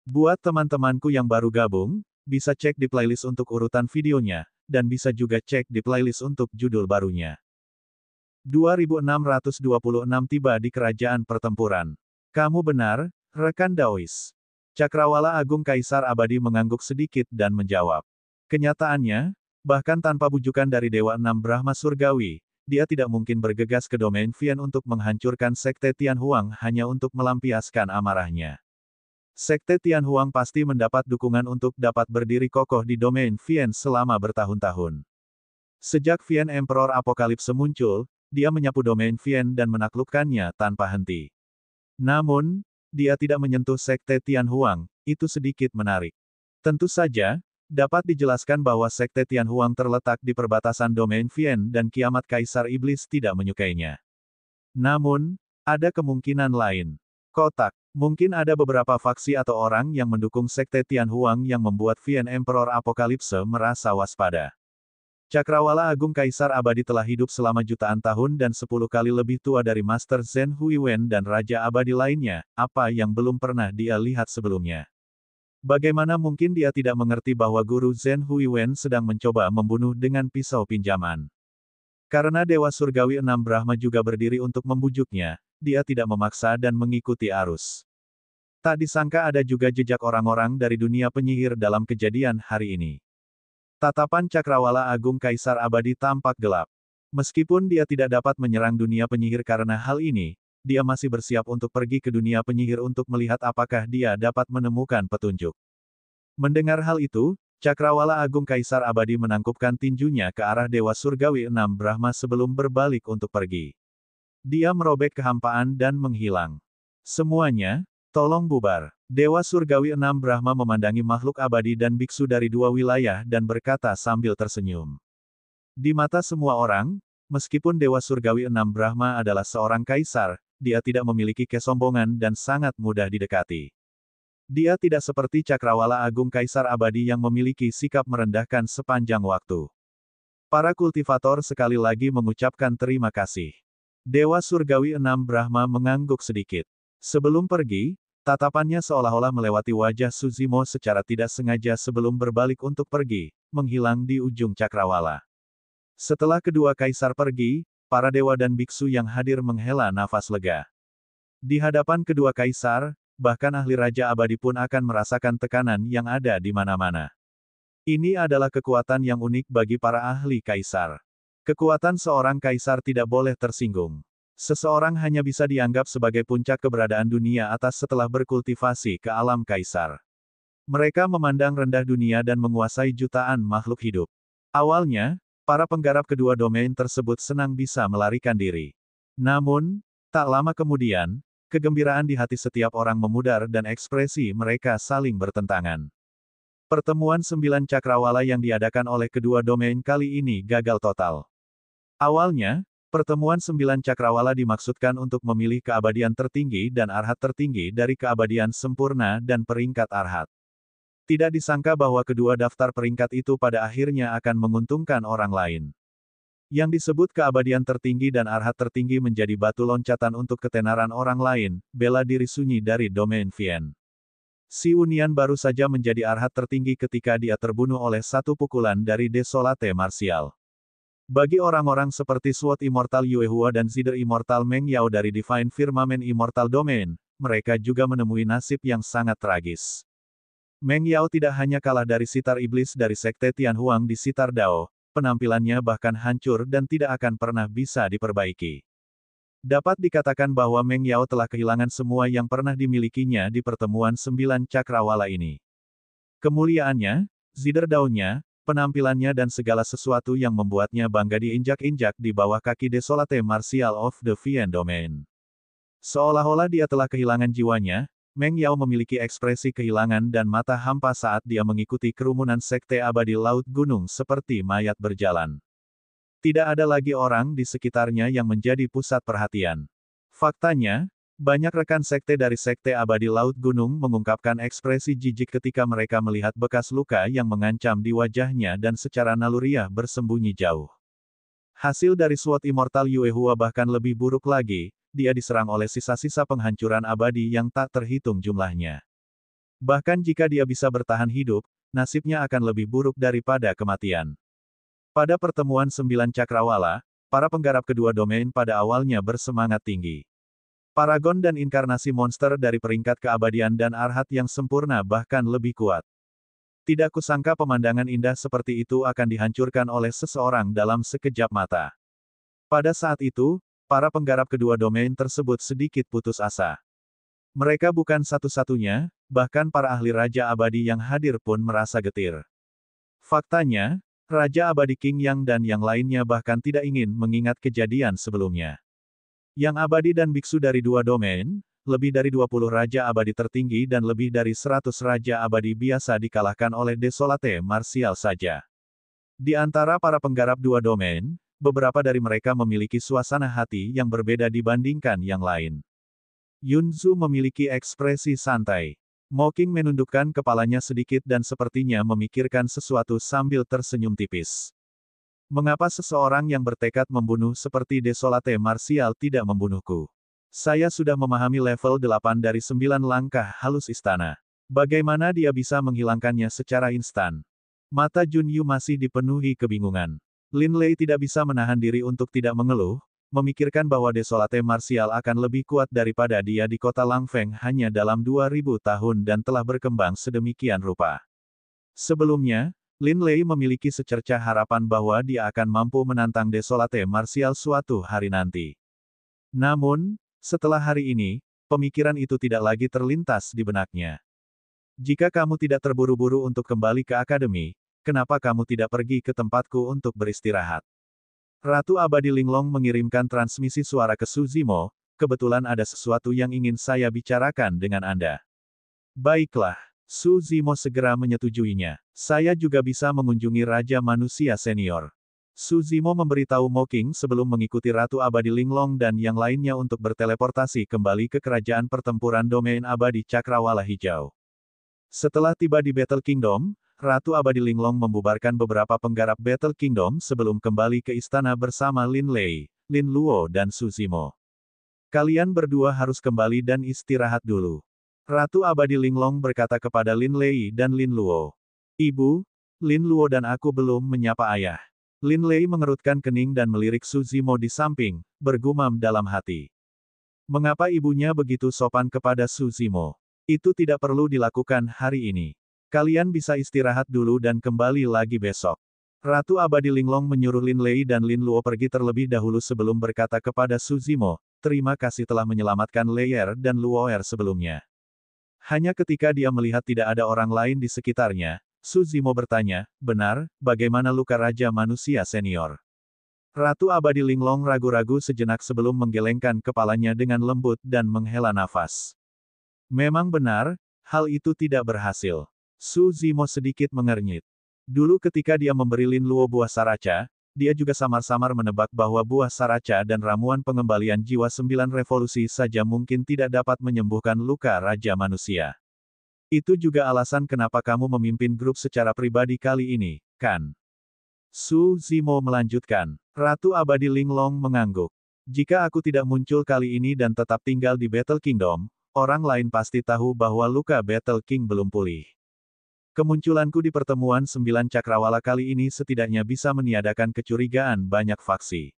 Buat teman-temanku yang baru gabung, bisa cek di playlist untuk urutan videonya, dan bisa juga cek di playlist untuk judul barunya. 2626 tiba di kerajaan pertempuran. Kamu benar, rekan Daois. Cakrawala Agung Kaisar Abadi mengangguk sedikit dan menjawab. Kenyataannya, bahkan tanpa bujukan dari Dewa Enam Brahma Surgawi, dia tidak mungkin bergegas ke domain Vian untuk menghancurkan Sekte Tianhuang hanya untuk melampiaskan amarahnya. Sekte Tianhuang pasti mendapat dukungan untuk dapat berdiri kokoh di domain Vian selama bertahun-tahun. Sejak Vian Emperor Apokalipse muncul, dia menyapu domain Vian dan menaklukkannya tanpa henti. Namun, dia tidak menyentuh Sekte Tianhuang, itu sedikit menarik. Tentu saja, dapat dijelaskan bahwa Sekte Tianhuang terletak di perbatasan domain Vian dan kiamat Kaisar Iblis tidak menyukainya. Namun, ada kemungkinan lain. Kotak. Mungkin ada beberapa faksi atau orang yang mendukung Sekte Tianhuang yang membuat Vian Emperor Apokalipse merasa waspada. Cakrawala Agung Kaisar Abadi telah hidup selama jutaan tahun dan 10 kali lebih tua dari Master Zhen Huiwen dan Raja Abadi lainnya, apa yang belum pernah dia lihat sebelumnya. Bagaimana mungkin dia tidak mengerti bahwa Guru Zhen Huiwen sedang mencoba membunuh dengan pisau pinjaman? Karena Dewa Surgawi Enam Brahma juga berdiri untuk membujuknya, dia tidak memaksa dan mengikuti arus. Tak disangka ada juga jejak orang-orang dari dunia penyihir dalam kejadian hari ini. Tatapan Cakrawala Agung Kaisar Abadi tampak gelap. Meskipun dia tidak dapat menyerang dunia penyihir karena hal ini, dia masih bersiap untuk pergi ke dunia penyihir untuk melihat apakah dia dapat menemukan petunjuk. Mendengar hal itu, Cakrawala Agung Kaisar Abadi menangkupkan tinjunya ke arah Dewa Surgawi Enam Brahma sebelum berbalik untuk pergi. Dia merobek kehampaan dan menghilang. Semuanya, tolong bubar. Dewa Surgawi Enam Brahma memandangi makhluk abadi dan biksu dari dua wilayah dan berkata sambil tersenyum. Di mata semua orang, meskipun Dewa Surgawi Enam Brahma adalah seorang kaisar, dia tidak memiliki kesombongan dan sangat mudah didekati. Dia tidak seperti Cakrawala Agung Kaisar Abadi yang memiliki sikap merendahkan sepanjang waktu. Para kultivator sekali lagi mengucapkan terima kasih. Dewa Surgawi Enam Brahma mengangguk sedikit. Sebelum pergi, tatapannya seolah-olah melewati wajah Suzimo secara tidak sengaja sebelum berbalik untuk pergi, menghilang di ujung cakrawala. Setelah kedua kaisar pergi, para dewa dan biksu yang hadir menghela nafas lega. Di hadapan kedua kaisar, bahkan ahli Raja Abadi pun akan merasakan tekanan yang ada di mana-mana. Ini adalah kekuatan yang unik bagi para ahli kaisar. Kekuatan seorang kaisar tidak boleh tersinggung. Seseorang hanya bisa dianggap sebagai puncak keberadaan dunia atas setelah berkultivasi ke alam kaisar. Mereka memandang rendah dunia dan menguasai jutaan makhluk hidup. Awalnya, para penggarap kedua domain tersebut senang bisa melarikan diri. Namun, tak lama kemudian, kegembiraan di hati setiap orang memudar dan ekspresi mereka saling bertentangan. Pertemuan 9 cakrawala yang diadakan oleh kedua domain kali ini gagal total. Awalnya, pertemuan 9 cakrawala dimaksudkan untuk memilih keabadian tertinggi dan arhat tertinggi dari keabadian sempurna dan peringkat arhat. Tidak disangka bahwa kedua daftar peringkat itu pada akhirnya akan menguntungkan orang lain. Yang disebut keabadian tertinggi dan arhat tertinggi menjadi batu loncatan untuk ketenaran orang lain, bela diri sunyi dari domain Vian. Si Unian baru saja menjadi arhat tertinggi ketika dia terbunuh oleh satu pukulan dari Desolate Martial. Bagi orang-orang seperti Sword Immortal Yue Hua dan Zider Immortal Meng Yao dari Divine Firmament Immortal Domain, mereka juga menemui nasib yang sangat tragis. Meng Yao tidak hanya kalah dari Sitar Iblis dari Sekte Tianhuang di Sitar Dao, penampilannya bahkan hancur dan tidak akan pernah bisa diperbaiki. Dapat dikatakan bahwa Meng Yao telah kehilangan semua yang pernah dimilikinya di pertemuan 9 cakrawala ini. Kemuliaannya, Zider Dao-nya, penampilannya dan segala sesuatu yang membuatnya bangga diinjak-injak di bawah kaki Desolate Martial of the Vian Domain. Seolah-olah dia telah kehilangan jiwanya, Meng Yao memiliki ekspresi kehilangan dan mata hampa saat dia mengikuti kerumunan sekte abadi Laut Gunung seperti mayat berjalan. Tidak ada lagi orang di sekitarnya yang menjadi pusat perhatian. Faktanya, banyak rekan sekte dari sekte abadi Laut Gunung mengungkapkan ekspresi jijik ketika mereka melihat bekas luka yang mengancam di wajahnya dan secara naluriah bersembunyi jauh. Hasil dari Sword Immortal Yue Hua bahkan lebih buruk lagi, dia diserang oleh sisa-sisa penghancuran abadi yang tak terhitung jumlahnya. Bahkan jika dia bisa bertahan hidup, nasibnya akan lebih buruk daripada kematian. Pada pertemuan 9 cakrawala, para penggarap kedua domain pada awalnya bersemangat tinggi. Paragon dan inkarnasi monster dari peringkat keabadian dan arhat yang sempurna bahkan lebih kuat. Tidak kusangka pemandangan indah seperti itu akan dihancurkan oleh seseorang dalam sekejap mata. Pada saat itu, para penggarap kedua domain tersebut sedikit putus asa. Mereka bukan satu-satunya, bahkan para ahli Raja Abadi yang hadir pun merasa getir. Faktanya, Raja Abadi King Yang dan yang lainnya bahkan tidak ingin mengingat kejadian sebelumnya. Yang Abadi dan biksu dari dua domain, lebih dari 20 Raja Abadi tertinggi dan lebih dari 100 Raja Abadi biasa dikalahkan oleh Desolate Martial saja. Di antara para penggarap dua domain, beberapa dari mereka memiliki suasana hati yang berbeda dibandingkan yang lain. Yunzu memiliki ekspresi santai. Mocking menundukkan kepalanya sedikit dan sepertinya memikirkan sesuatu sambil tersenyum tipis. Mengapa seseorang yang bertekad membunuh seperti Desolate Martial tidak membunuhku? Saya sudah memahami level 8 dari 9 langkah halus istana. Bagaimana dia bisa menghilangkannya secara instan? Mata Junyu masih dipenuhi kebingungan. Lin Lei tidak bisa menahan diri untuk tidak mengeluh, memikirkan bahwa Desolate Martial akan lebih kuat daripada dia di kota Langfeng hanya dalam 2000 tahun dan telah berkembang sedemikian rupa. Sebelumnya, Lin Lei memiliki secercah harapan bahwa dia akan mampu menantang Desolate Martial suatu hari nanti. Namun, setelah hari ini, pemikiran itu tidak lagi terlintas di benaknya. Jika kamu tidak terburu-buru untuk kembali ke akademi, kenapa kamu tidak pergi ke tempatku untuk beristirahat? Ratu Abadi Linglong mengirimkan transmisi suara ke Suzimo, kebetulan ada sesuatu yang ingin saya bicarakan dengan Anda. Baiklah, Suzimo segera menyetujuinya. Saya juga bisa mengunjungi Raja Manusia Senior. Suzimo memberitahu Mocking sebelum mengikuti Ratu Abadi Linglong dan yang lainnya untuk berteleportasi kembali ke kerajaan pertempuran domain abadi Cakrawala Hijau. Setelah tiba di Battle Kingdom, Ratu Abadi Linglong membubarkan beberapa penggarap Battle Kingdom sebelum kembali ke istana bersama Lin Lei, Lin Luo dan Suzimo. Kalian berdua harus kembali dan istirahat dulu. Ratu Abadi Linglong berkata kepada Lin Lei dan Lin Luo. Ibu, Lin Luo dan aku belum menyapa ayah. Lin Lei mengerutkan kening dan melirik Suzimo di samping, bergumam dalam hati. Mengapa ibunya begitu sopan kepada Suzimo? Itu tidak perlu dilakukan hari ini. Kalian bisa istirahat dulu dan kembali lagi besok. Ratu Abadi Linglong menyuruh Lin Lei dan Lin Luo pergi terlebih dahulu sebelum berkata kepada Suzimo, terima kasih telah menyelamatkan Leier dan Luoer sebelumnya. Hanya ketika dia melihat tidak ada orang lain di sekitarnya, Suzimo bertanya, benar, bagaimana luka Raja Manusia Senior? Ratu Abadi Linglong ragu-ragu sejenak sebelum menggelengkan kepalanya dengan lembut dan menghela nafas. Memang benar, hal itu tidak berhasil. Suzimo sedikit mengernyit. Dulu ketika dia memberi Lin Luo buah saraca, dia juga samar-samar menebak bahwa buah saraca dan ramuan pengembalian jiwa 9 revolusi saja mungkin tidak dapat menyembuhkan luka Raja Manusia. Itu juga alasan kenapa kamu memimpin grup secara pribadi kali ini, kan? Suzimo melanjutkan. Ratu Abadi Linglong mengangguk. Jika aku tidak muncul kali ini dan tetap tinggal di Battle Kingdom, orang lain pasti tahu bahwa luka Battle King belum pulih. Kemunculanku di pertemuan 9 cakrawala kali ini setidaknya bisa meniadakan kecurigaan banyak faksi.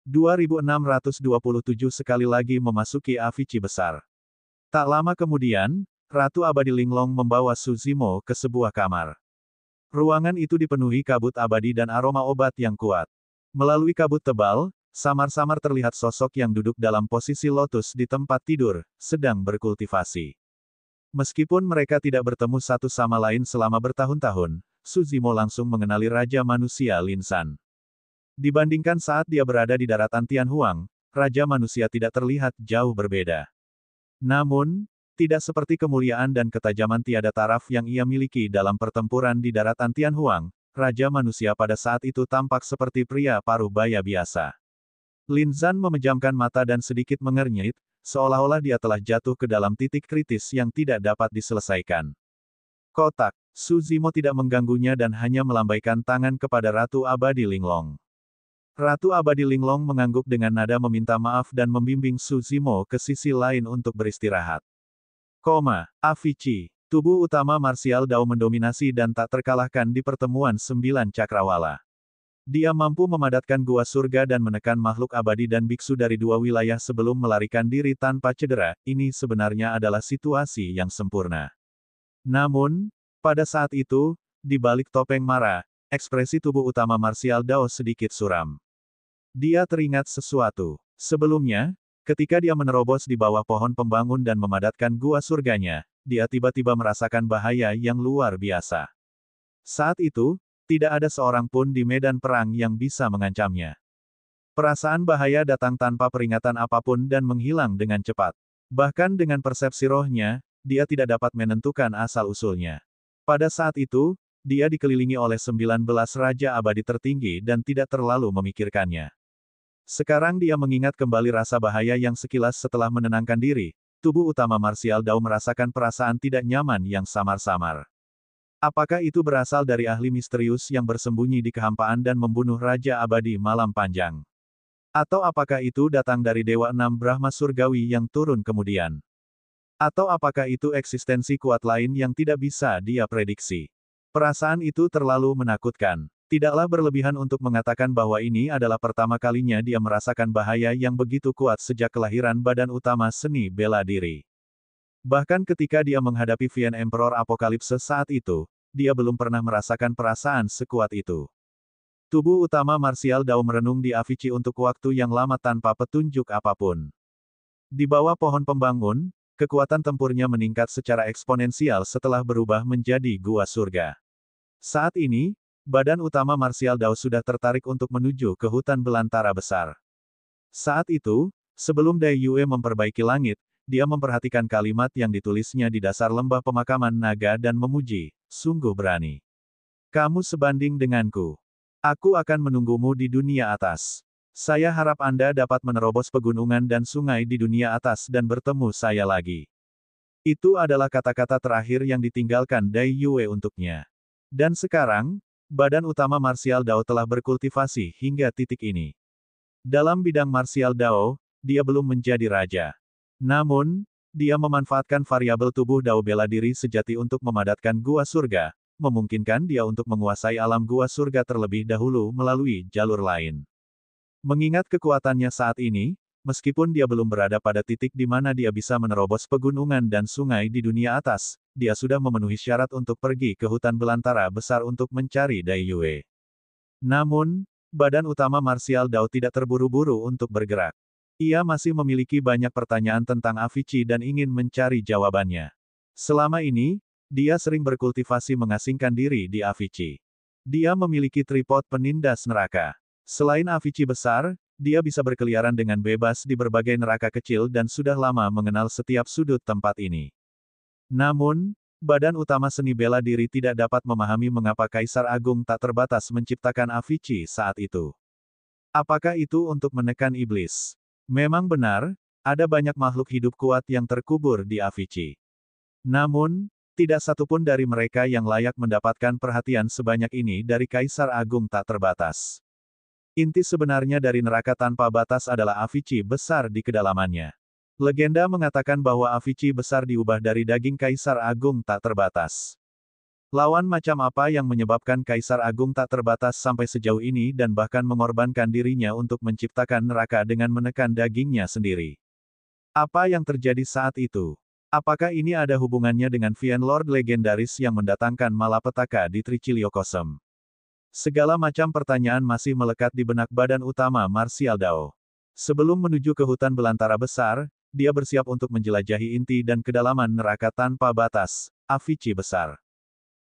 2627 sekali lagi memasuki Avicii besar. Tak lama kemudian, Ratu Abadi Linglong membawa Suzimo ke sebuah kamar. Ruangan itu dipenuhi kabut abadi dan aroma obat yang kuat. Melalui kabut tebal, samar-samar terlihat sosok yang duduk dalam posisi lotus di tempat tidur, sedang berkultivasi. Meskipun mereka tidak bertemu satu sama lain selama bertahun-tahun, Suzimo langsung mengenali Raja Manusia Lin San. Dibandingkan saat dia berada di daratan Tianhuang, Raja Manusia tidak terlihat jauh berbeda. Namun, tidak seperti kemuliaan dan ketajaman tiada taraf yang ia miliki dalam pertempuran di daratan Tianhuang, Raja Manusia pada saat itu tampak seperti pria paruh baya biasa. Lin Zan memejamkan mata dan sedikit mengernyit, seolah-olah dia telah jatuh ke dalam titik kritis yang tidak dapat diselesaikan. Kotak, Suzimo tidak mengganggunya dan hanya melambaikan tangan kepada Ratu Abadi Linglong. Ratu Abadi Linglong mengangguk dengan nada meminta maaf dan membimbing Suzimo ke sisi lain untuk beristirahat. Avicii. Tubuh utama marsial Dao mendominasi dan tak terkalahkan di pertemuan 9 cakrawala. Dia mampu memadatkan gua surga dan menekan makhluk abadi dan biksu dari 2 wilayah sebelum melarikan diri tanpa cedera. Ini sebenarnya adalah situasi yang sempurna. Namun, pada saat itu, di balik topeng marah, ekspresi tubuh utama marsial Dao sedikit suram. Dia teringat sesuatu. Sebelumnya, ketika dia menerobos di bawah pohon pembangun dan memadatkan gua surganya, dia tiba-tiba merasakan bahaya yang luar biasa. Saat itu, tidak ada seorang pun di medan perang yang bisa mengancamnya. Perasaan bahaya datang tanpa peringatan apapun dan menghilang dengan cepat. Bahkan dengan persepsi rohnya, dia tidak dapat menentukan asal-usulnya. Pada saat itu, dia dikelilingi oleh 19 raja abadi tertinggi dan tidak terlalu memikirkannya. Sekarang dia mengingat kembali rasa bahaya yang sekilas setelah menenangkan diri, tubuh utama marsial Dao merasakan perasaan tidak nyaman yang samar-samar. Apakah itu berasal dari ahli misterius yang bersembunyi di kehampaan dan membunuh Raja Abadi Malam Panjang? Atau apakah itu datang dari Dewa Enam Brahma Surgawi yang turun kemudian? Atau apakah itu eksistensi kuat lain yang tidak bisa dia prediksi? Perasaan itu terlalu menakutkan. Tidaklah berlebihan untuk mengatakan bahwa ini adalah pertama kalinya dia merasakan bahaya yang begitu kuat sejak kelahiran badan utama seni bela diri. Bahkan ketika dia menghadapi Vian Emperor Apokalipse saat itu, dia belum pernah merasakan perasaan sekuat itu. Tubuh utama marsial Dao merenung di Avicii untuk waktu yang lama tanpa petunjuk apapun. Di bawah pohon pembangun, kekuatan tempurnya meningkat secara eksponensial setelah berubah menjadi gua surga. Saat ini, badan utama marsial Dao sudah tertarik untuk menuju ke hutan belantara besar. Saat itu, sebelum Dai Yue memperbaiki langit, dia memperhatikan kalimat yang ditulisnya di dasar lembah pemakaman naga dan memuji, sungguh berani. Kamu sebanding denganku. Aku akan menunggumu di dunia atas. Saya harap Anda dapat menerobos pegunungan dan sungai di dunia atas dan bertemu saya lagi. Itu adalah kata-kata terakhir yang ditinggalkan Dai Yue untuknya. Dan sekarang, badan utama marsial Dao telah berkultivasi hingga titik ini. Dalam bidang marsial Dao, dia belum menjadi raja. Namun, dia memanfaatkan variabel tubuh Dao bela diri sejati untuk memadatkan gua surga, memungkinkan dia untuk menguasai alam gua surga terlebih dahulu melalui jalur lain. Mengingat kekuatannya saat ini, meskipun dia belum berada pada titik di mana dia bisa menerobos pegunungan dan sungai di dunia atas, dia sudah memenuhi syarat untuk pergi ke hutan belantara besar untuk mencari Dai Yue. Namun, badan utama marsial Dao tidak terburu-buru untuk bergerak. Ia masih memiliki banyak pertanyaan tentang Avicii dan ingin mencari jawabannya. Selama ini, dia sering berkultivasi mengasingkan diri di Avicii. Dia memiliki tripod penindas neraka. Selain Avicii besar, dia bisa berkeliaran dengan bebas di berbagai neraka kecil dan sudah lama mengenal setiap sudut tempat ini. Namun, badan utama seni bela diri tidak dapat memahami mengapa Kaisar Agung tak terbatas menciptakan Avicii saat itu. Apakah itu untuk menekan iblis? Memang benar, ada banyak makhluk hidup kuat yang terkubur di Avicii. Namun, tidak satupun dari mereka yang layak mendapatkan perhatian sebanyak ini dari Kaisar Agung tak terbatas. Inti sebenarnya dari neraka tanpa batas adalah Avicii besar di kedalamannya. Legenda mengatakan bahwa Avicii besar diubah dari daging Kaisar Agung tak terbatas. Lawan macam apa yang menyebabkan Kaisar Agung tak terbatas sampai sejauh ini dan bahkan mengorbankan dirinya untuk menciptakan neraka dengan menekan dagingnya sendiri? Apa yang terjadi saat itu? Apakah ini ada hubungannya dengan Vian Lord legendaris yang mendatangkan malapetaka di Triciliocosm? Segala macam pertanyaan masih melekat di benak badan utama marsial Dao. Sebelum menuju ke hutan belantara besar, dia bersiap untuk menjelajahi inti dan kedalaman neraka tanpa batas, Avicii besar.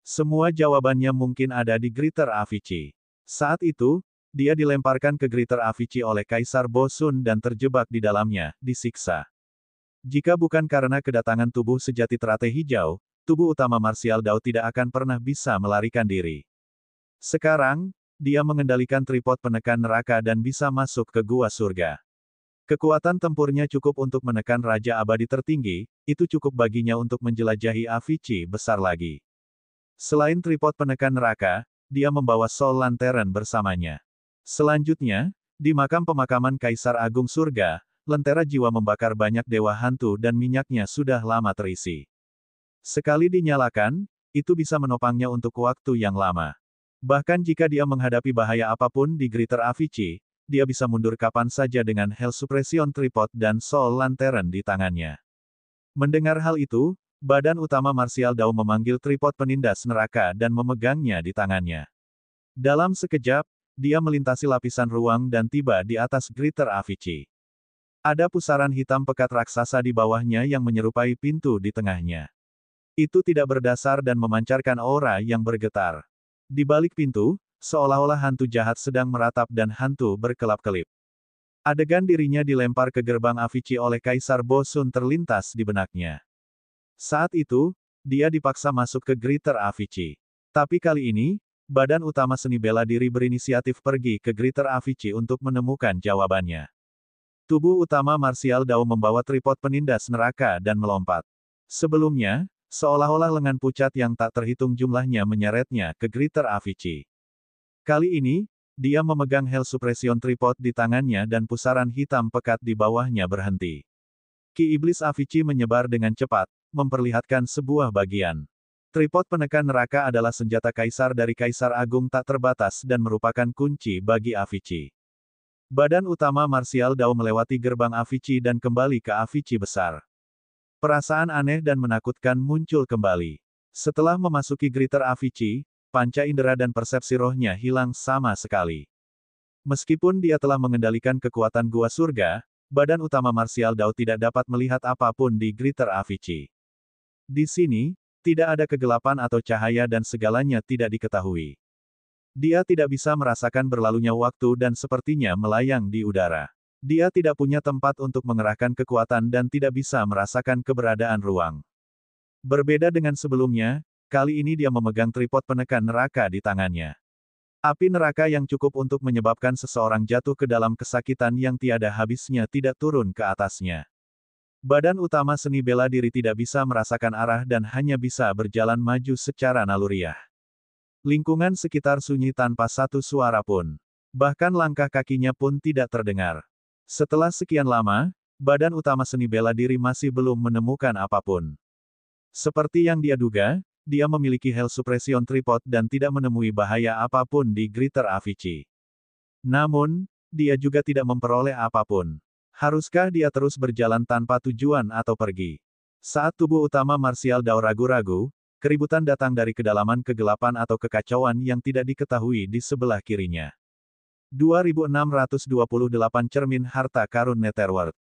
Semua jawabannya mungkin ada di Greater Avicii. Saat itu, dia dilemparkan ke Greater Avicii oleh Kaisar Bo Sun dan terjebak di dalamnya, disiksa. Jika bukan karena kedatangan tubuh sejati teratai hijau, tubuh utama marsial Dao tidak akan pernah bisa melarikan diri. Sekarang, dia mengendalikan tripod penekan neraka dan bisa masuk ke gua surga. Kekuatan tempurnya cukup untuk menekan Raja Abadi tertinggi, itu cukup baginya untuk menjelajahi Avicii besar lagi. Selain tripod penekan neraka, dia membawa Soul Lantern bersamanya. Selanjutnya, di makam pemakaman Kaisar Agung Surga, lentera jiwa membakar banyak dewa hantu dan minyaknya sudah lama terisi. Sekali dinyalakan, itu bisa menopangnya untuk waktu yang lama. Bahkan jika dia menghadapi bahaya apapun di Greater Avicii, dia bisa mundur kapan saja dengan Hell Suppression Tripod dan Soul Lantern di tangannya. Mendengar hal itu, badan utama Martial Dao memanggil tripod penindas neraka dan memegangnya di tangannya. Dalam sekejap, dia melintasi lapisan ruang dan tiba di atas Greater Avicii. Ada pusaran hitam pekat raksasa di bawahnya yang menyerupai pintu di tengahnya. Itu tidak berdasar dan memancarkan aura yang bergetar. Di balik pintu, seolah-olah hantu jahat sedang meratap dan hantu berkelap-kelip. Adegan dirinya dilempar ke gerbang Avicii oleh Kaisar Bo Sun terlintas di benaknya. Saat itu, dia dipaksa masuk ke Greater Avicii. Tapi kali ini, badan utama seni bela diri berinisiatif pergi ke Greater Avicii untuk menemukan jawabannya. Tubuh utama Martial Dao membawa tripod penindas neraka dan melompat. Sebelumnya, seolah-olah lengan pucat yang tak terhitung jumlahnya menyeretnya ke Greater Avicii. Kali ini, dia memegang Hell Suppression Tripod di tangannya dan pusaran hitam pekat di bawahnya berhenti. Ki Iblis Avicii menyebar dengan cepat, memperlihatkan sebuah bagian. Tripod penekan neraka adalah senjata kaisar dari Kaisar Agung tak terbatas dan merupakan kunci bagi Avicii. Badan utama Martial Dao melewati gerbang Avicii dan kembali ke Avicii besar. Perasaan aneh dan menakutkan muncul kembali. Setelah memasuki Greater Avicii, panca indera dan persepsi rohnya hilang sama sekali. Meskipun dia telah mengendalikan kekuatan gua surga, badan utama Martial Dao tidak dapat melihat apapun di Greater Avicii. Di sini, tidak ada kegelapan atau cahaya dan segalanya tidak diketahui. Dia tidak bisa merasakan berlalunya waktu dan sepertinya melayang di udara. Dia tidak punya tempat untuk mengerahkan kekuatan dan tidak bisa merasakan keberadaan ruang. Berbeda dengan sebelumnya, kali ini dia memegang tripod penekan neraka di tangannya. Api neraka yang cukup untuk menyebabkan seseorang jatuh ke dalam kesakitan yang tiada habisnya tidak turun ke atasnya. Badan utama seni bela diri tidak bisa merasakan arah dan hanya bisa berjalan maju secara naluriah. Lingkungan sekitar sunyi tanpa satu suara pun. Bahkan langkah kakinya pun tidak terdengar. Setelah sekian lama, badan utama seni bela diri masih belum menemukan apapun. Seperti yang dia duga, dia memiliki Hell Suppression Tripod dan tidak menemui bahaya apapun di Greater Avicii. Namun, dia juga tidak memperoleh apapun. Haruskah dia terus berjalan tanpa tujuan atau pergi? Saat tubuh utama Martial Dao ragu-ragu, keributan datang dari kedalaman kegelapan atau kekacauan yang tidak diketahui di sebelah kirinya. 2628 Cermin Harta Karun Netherworld.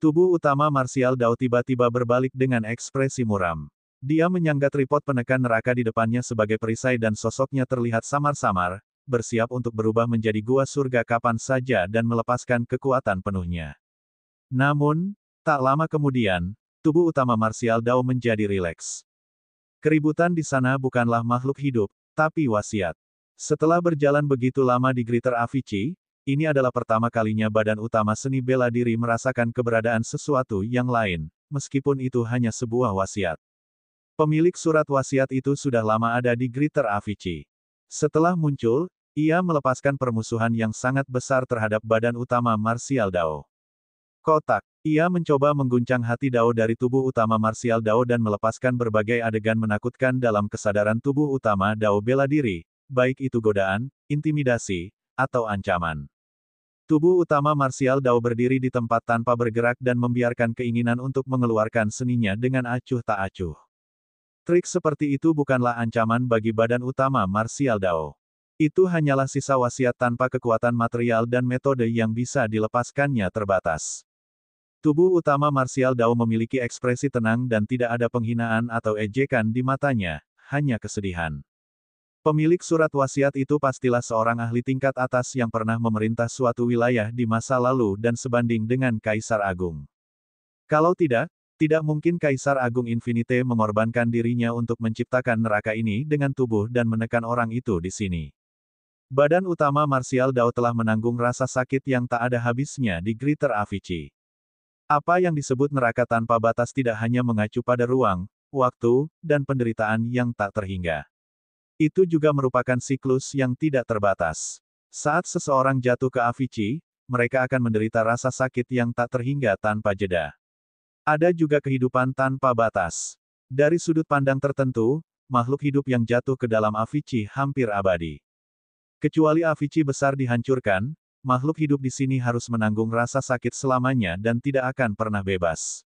Tubuh utama Martial Dao tiba-tiba berbalik dengan ekspresi muram. Dia menyangga tripod penekan neraka di depannya sebagai perisai dan sosoknya terlihat samar-samar, bersiap untuk berubah menjadi gua surga kapan saja dan melepaskan kekuatan penuhnya. Namun, tak lama kemudian, tubuh utama Martial Dao menjadi rileks. Keributan di sana bukanlah makhluk hidup, tapi wasiat. Setelah berjalan begitu lama di Greater Avicii, ini adalah pertama kalinya badan utama seni bela diri merasakan keberadaan sesuatu yang lain, meskipun itu hanya sebuah wasiat. Pemilik surat wasiat itu sudah lama ada di Greater Avicii. Setelah muncul, ia melepaskan permusuhan yang sangat besar terhadap badan utama Martial Dao. Kotak. Ia mencoba mengguncang hati Dao dari tubuh utama Martial Dao dan melepaskan berbagai adegan menakutkan dalam kesadaran tubuh utama Dao bela diri, baik itu godaan, intimidasi, atau ancaman. Tubuh utama Martial Dao berdiri di tempat tanpa bergerak dan membiarkan keinginan untuk mengeluarkan seninya dengan acuh tak acuh. Trik seperti itu bukanlah ancaman bagi badan utama Martial Dao. Itu hanyalah sisa wasiat tanpa kekuatan material dan metode yang bisa dilepaskannya terbatas. Tubuh utama Martial Dao memiliki ekspresi tenang dan tidak ada penghinaan atau ejekan di matanya, hanya kesedihan. Pemilik surat wasiat itu pastilah seorang ahli tingkat atas yang pernah memerintah suatu wilayah di masa lalu dan sebanding dengan Kaisar Agung. Kalau tidak mungkin Kaisar Agung Infinite mengorbankan dirinya untuk menciptakan neraka ini dengan tubuh dan menekan orang itu di sini. Badan utama Martial Dao telah menanggung rasa sakit yang tak ada habisnya di Greater Avicii. Apa yang disebut neraka tanpa batas tidak hanya mengacu pada ruang, waktu, dan penderitaan yang tak terhingga. Itu juga merupakan siklus yang tidak terbatas. Saat seseorang jatuh ke Avicii, mereka akan menderita rasa sakit yang tak terhingga tanpa jeda. Ada juga kehidupan tanpa batas. Dari sudut pandang tertentu, makhluk hidup yang jatuh ke dalam Avicii hampir abadi. Kecuali Avicii besar dihancurkan, makhluk hidup di sini harus menanggung rasa sakit selamanya dan tidak akan pernah bebas.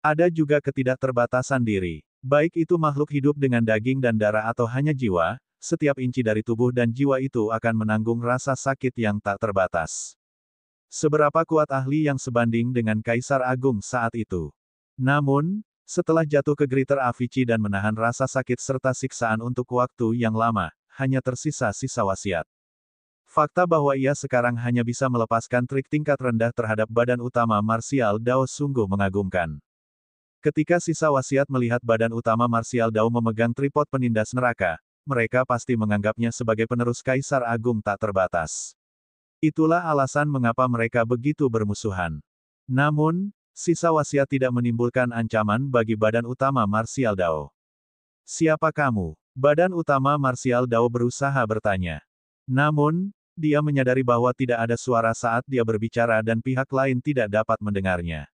Ada juga ketidakterbatasan diri. Baik itu makhluk hidup dengan daging dan darah atau hanya jiwa, setiap inci dari tubuh dan jiwa itu akan menanggung rasa sakit yang tak terbatas. Seberapa kuat ahli yang sebanding dengan Kaisar Agung saat itu. Namun, setelah jatuh ke Greater Avicii dan menahan rasa sakit serta siksaan untuk waktu yang lama, hanya tersisa sisa wasiat. Fakta bahwa ia sekarang hanya bisa melepaskan trik tingkat rendah terhadap badan utama marsial Dao sungguh mengagumkan. Ketika sisa wasiat melihat badan utama marsial Dao memegang tripod penindas neraka, mereka pasti menganggapnya sebagai penerus Kaisar Agung tak terbatas. Itulah alasan mengapa mereka begitu bermusuhan. Namun, sisa wasiat tidak menimbulkan ancaman bagi badan utama marsial Dao. Siapa kamu? Badan utama marsial Dao berusaha bertanya. Namun, dia menyadari bahwa tidak ada suara saat dia berbicara dan pihak lain tidak dapat mendengarnya.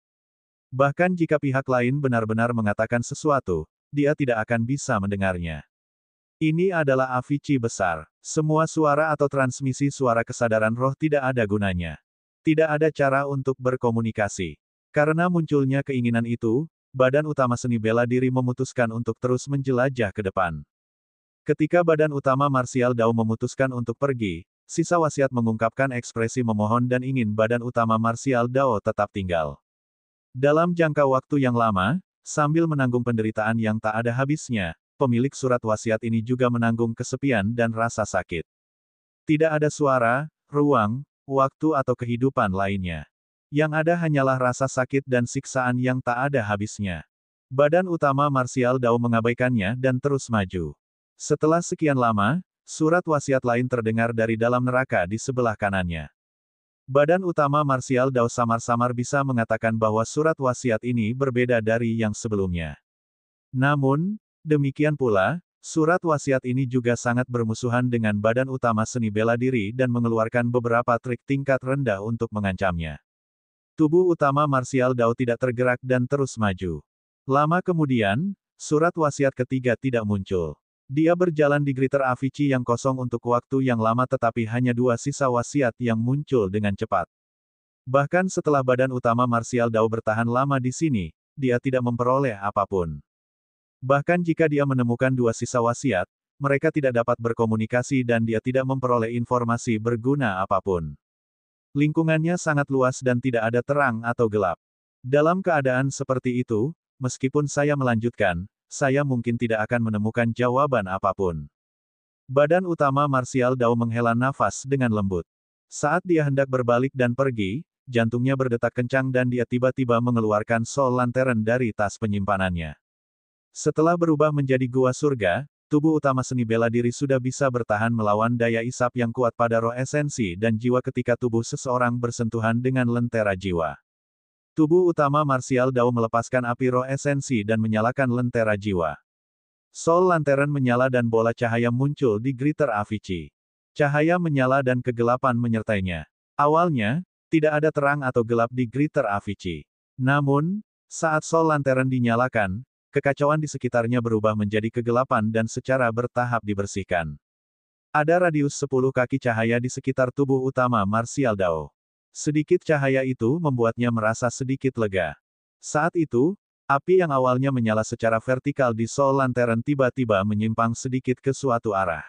Bahkan jika pihak lain benar-benar mengatakan sesuatu, dia tidak akan bisa mendengarnya. Ini adalah Avicii besar. Semua suara atau transmisi suara kesadaran roh tidak ada gunanya. Tidak ada cara untuk berkomunikasi. Karena munculnya keinginan itu, badan utama seni bela diri memutuskan untuk terus menjelajah ke depan. Ketika badan utama marsial Dao memutuskan untuk pergi, sisa wasiat mengungkapkan ekspresi memohon dan ingin badan utama marsial Dao tetap tinggal. Dalam jangka waktu yang lama, sambil menanggung penderitaan yang tak ada habisnya, pemilik surat wasiat ini juga menanggung kesepian dan rasa sakit. Tidak ada suara, ruang, waktu atau kehidupan lainnya. Yang ada hanyalah rasa sakit dan siksaan yang tak ada habisnya. Badan utama marsial Dao mengabaikannya dan terus maju. Setelah sekian lama, surat wasiat lain terdengar dari dalam neraka di sebelah kanannya. Badan utama marsial Dao samar-samar bisa mengatakan bahwa surat wasiat ini berbeda dari yang sebelumnya. Namun, demikian pula, surat wasiat ini juga sangat bermusuhan dengan badan utama seni bela diri dan mengeluarkan beberapa trik tingkat rendah untuk mengancamnya. Tubuh utama marsial Dao tidak tergerak dan terus maju. Lama kemudian, surat wasiat ketiga tidak muncul. Dia berjalan di Greater Avicii yang kosong untuk waktu yang lama tetapi hanya dua sisa wasiat yang muncul dengan cepat. Bahkan setelah badan utama marsial Dao bertahan lama di sini, dia tidak memperoleh apapun. Bahkan jika dia menemukan dua sisa wasiat, mereka tidak dapat berkomunikasi dan dia tidak memperoleh informasi berguna apapun. Lingkungannya sangat luas dan tidak ada terang atau gelap. Dalam keadaan seperti itu, meskipun saya melanjutkan, saya mungkin tidak akan menemukan jawaban apapun. Badan utama marsial Dao menghela nafas dengan lembut. Saat dia hendak berbalik dan pergi, jantungnya berdetak kencang dan dia tiba-tiba mengeluarkan Soul Lantern dari tas penyimpanannya. Setelah berubah menjadi gua surga, tubuh utama seni bela diri sudah bisa bertahan melawan daya isap yang kuat pada roh esensi dan jiwa ketika tubuh seseorang bersentuhan dengan lentera jiwa. Tubuh utama marsial Dao melepaskan api roh esensi dan menyalakan lentera jiwa. Soul Lantern menyala dan bola cahaya muncul di Greater Avicii. Cahaya menyala dan kegelapan menyertainya. Awalnya, tidak ada terang atau gelap di Greater Avicii. Namun, saat Soul Lantern dinyalakan, kekacauan di sekitarnya berubah menjadi kegelapan dan secara bertahap dibersihkan. Ada radius 10 kaki cahaya di sekitar tubuh utama marsial Dao. Sedikit cahaya itu membuatnya merasa sedikit lega. Saat itu, api yang awalnya menyala secara vertikal di Soul Lantern tiba-tiba menyimpang sedikit ke suatu arah.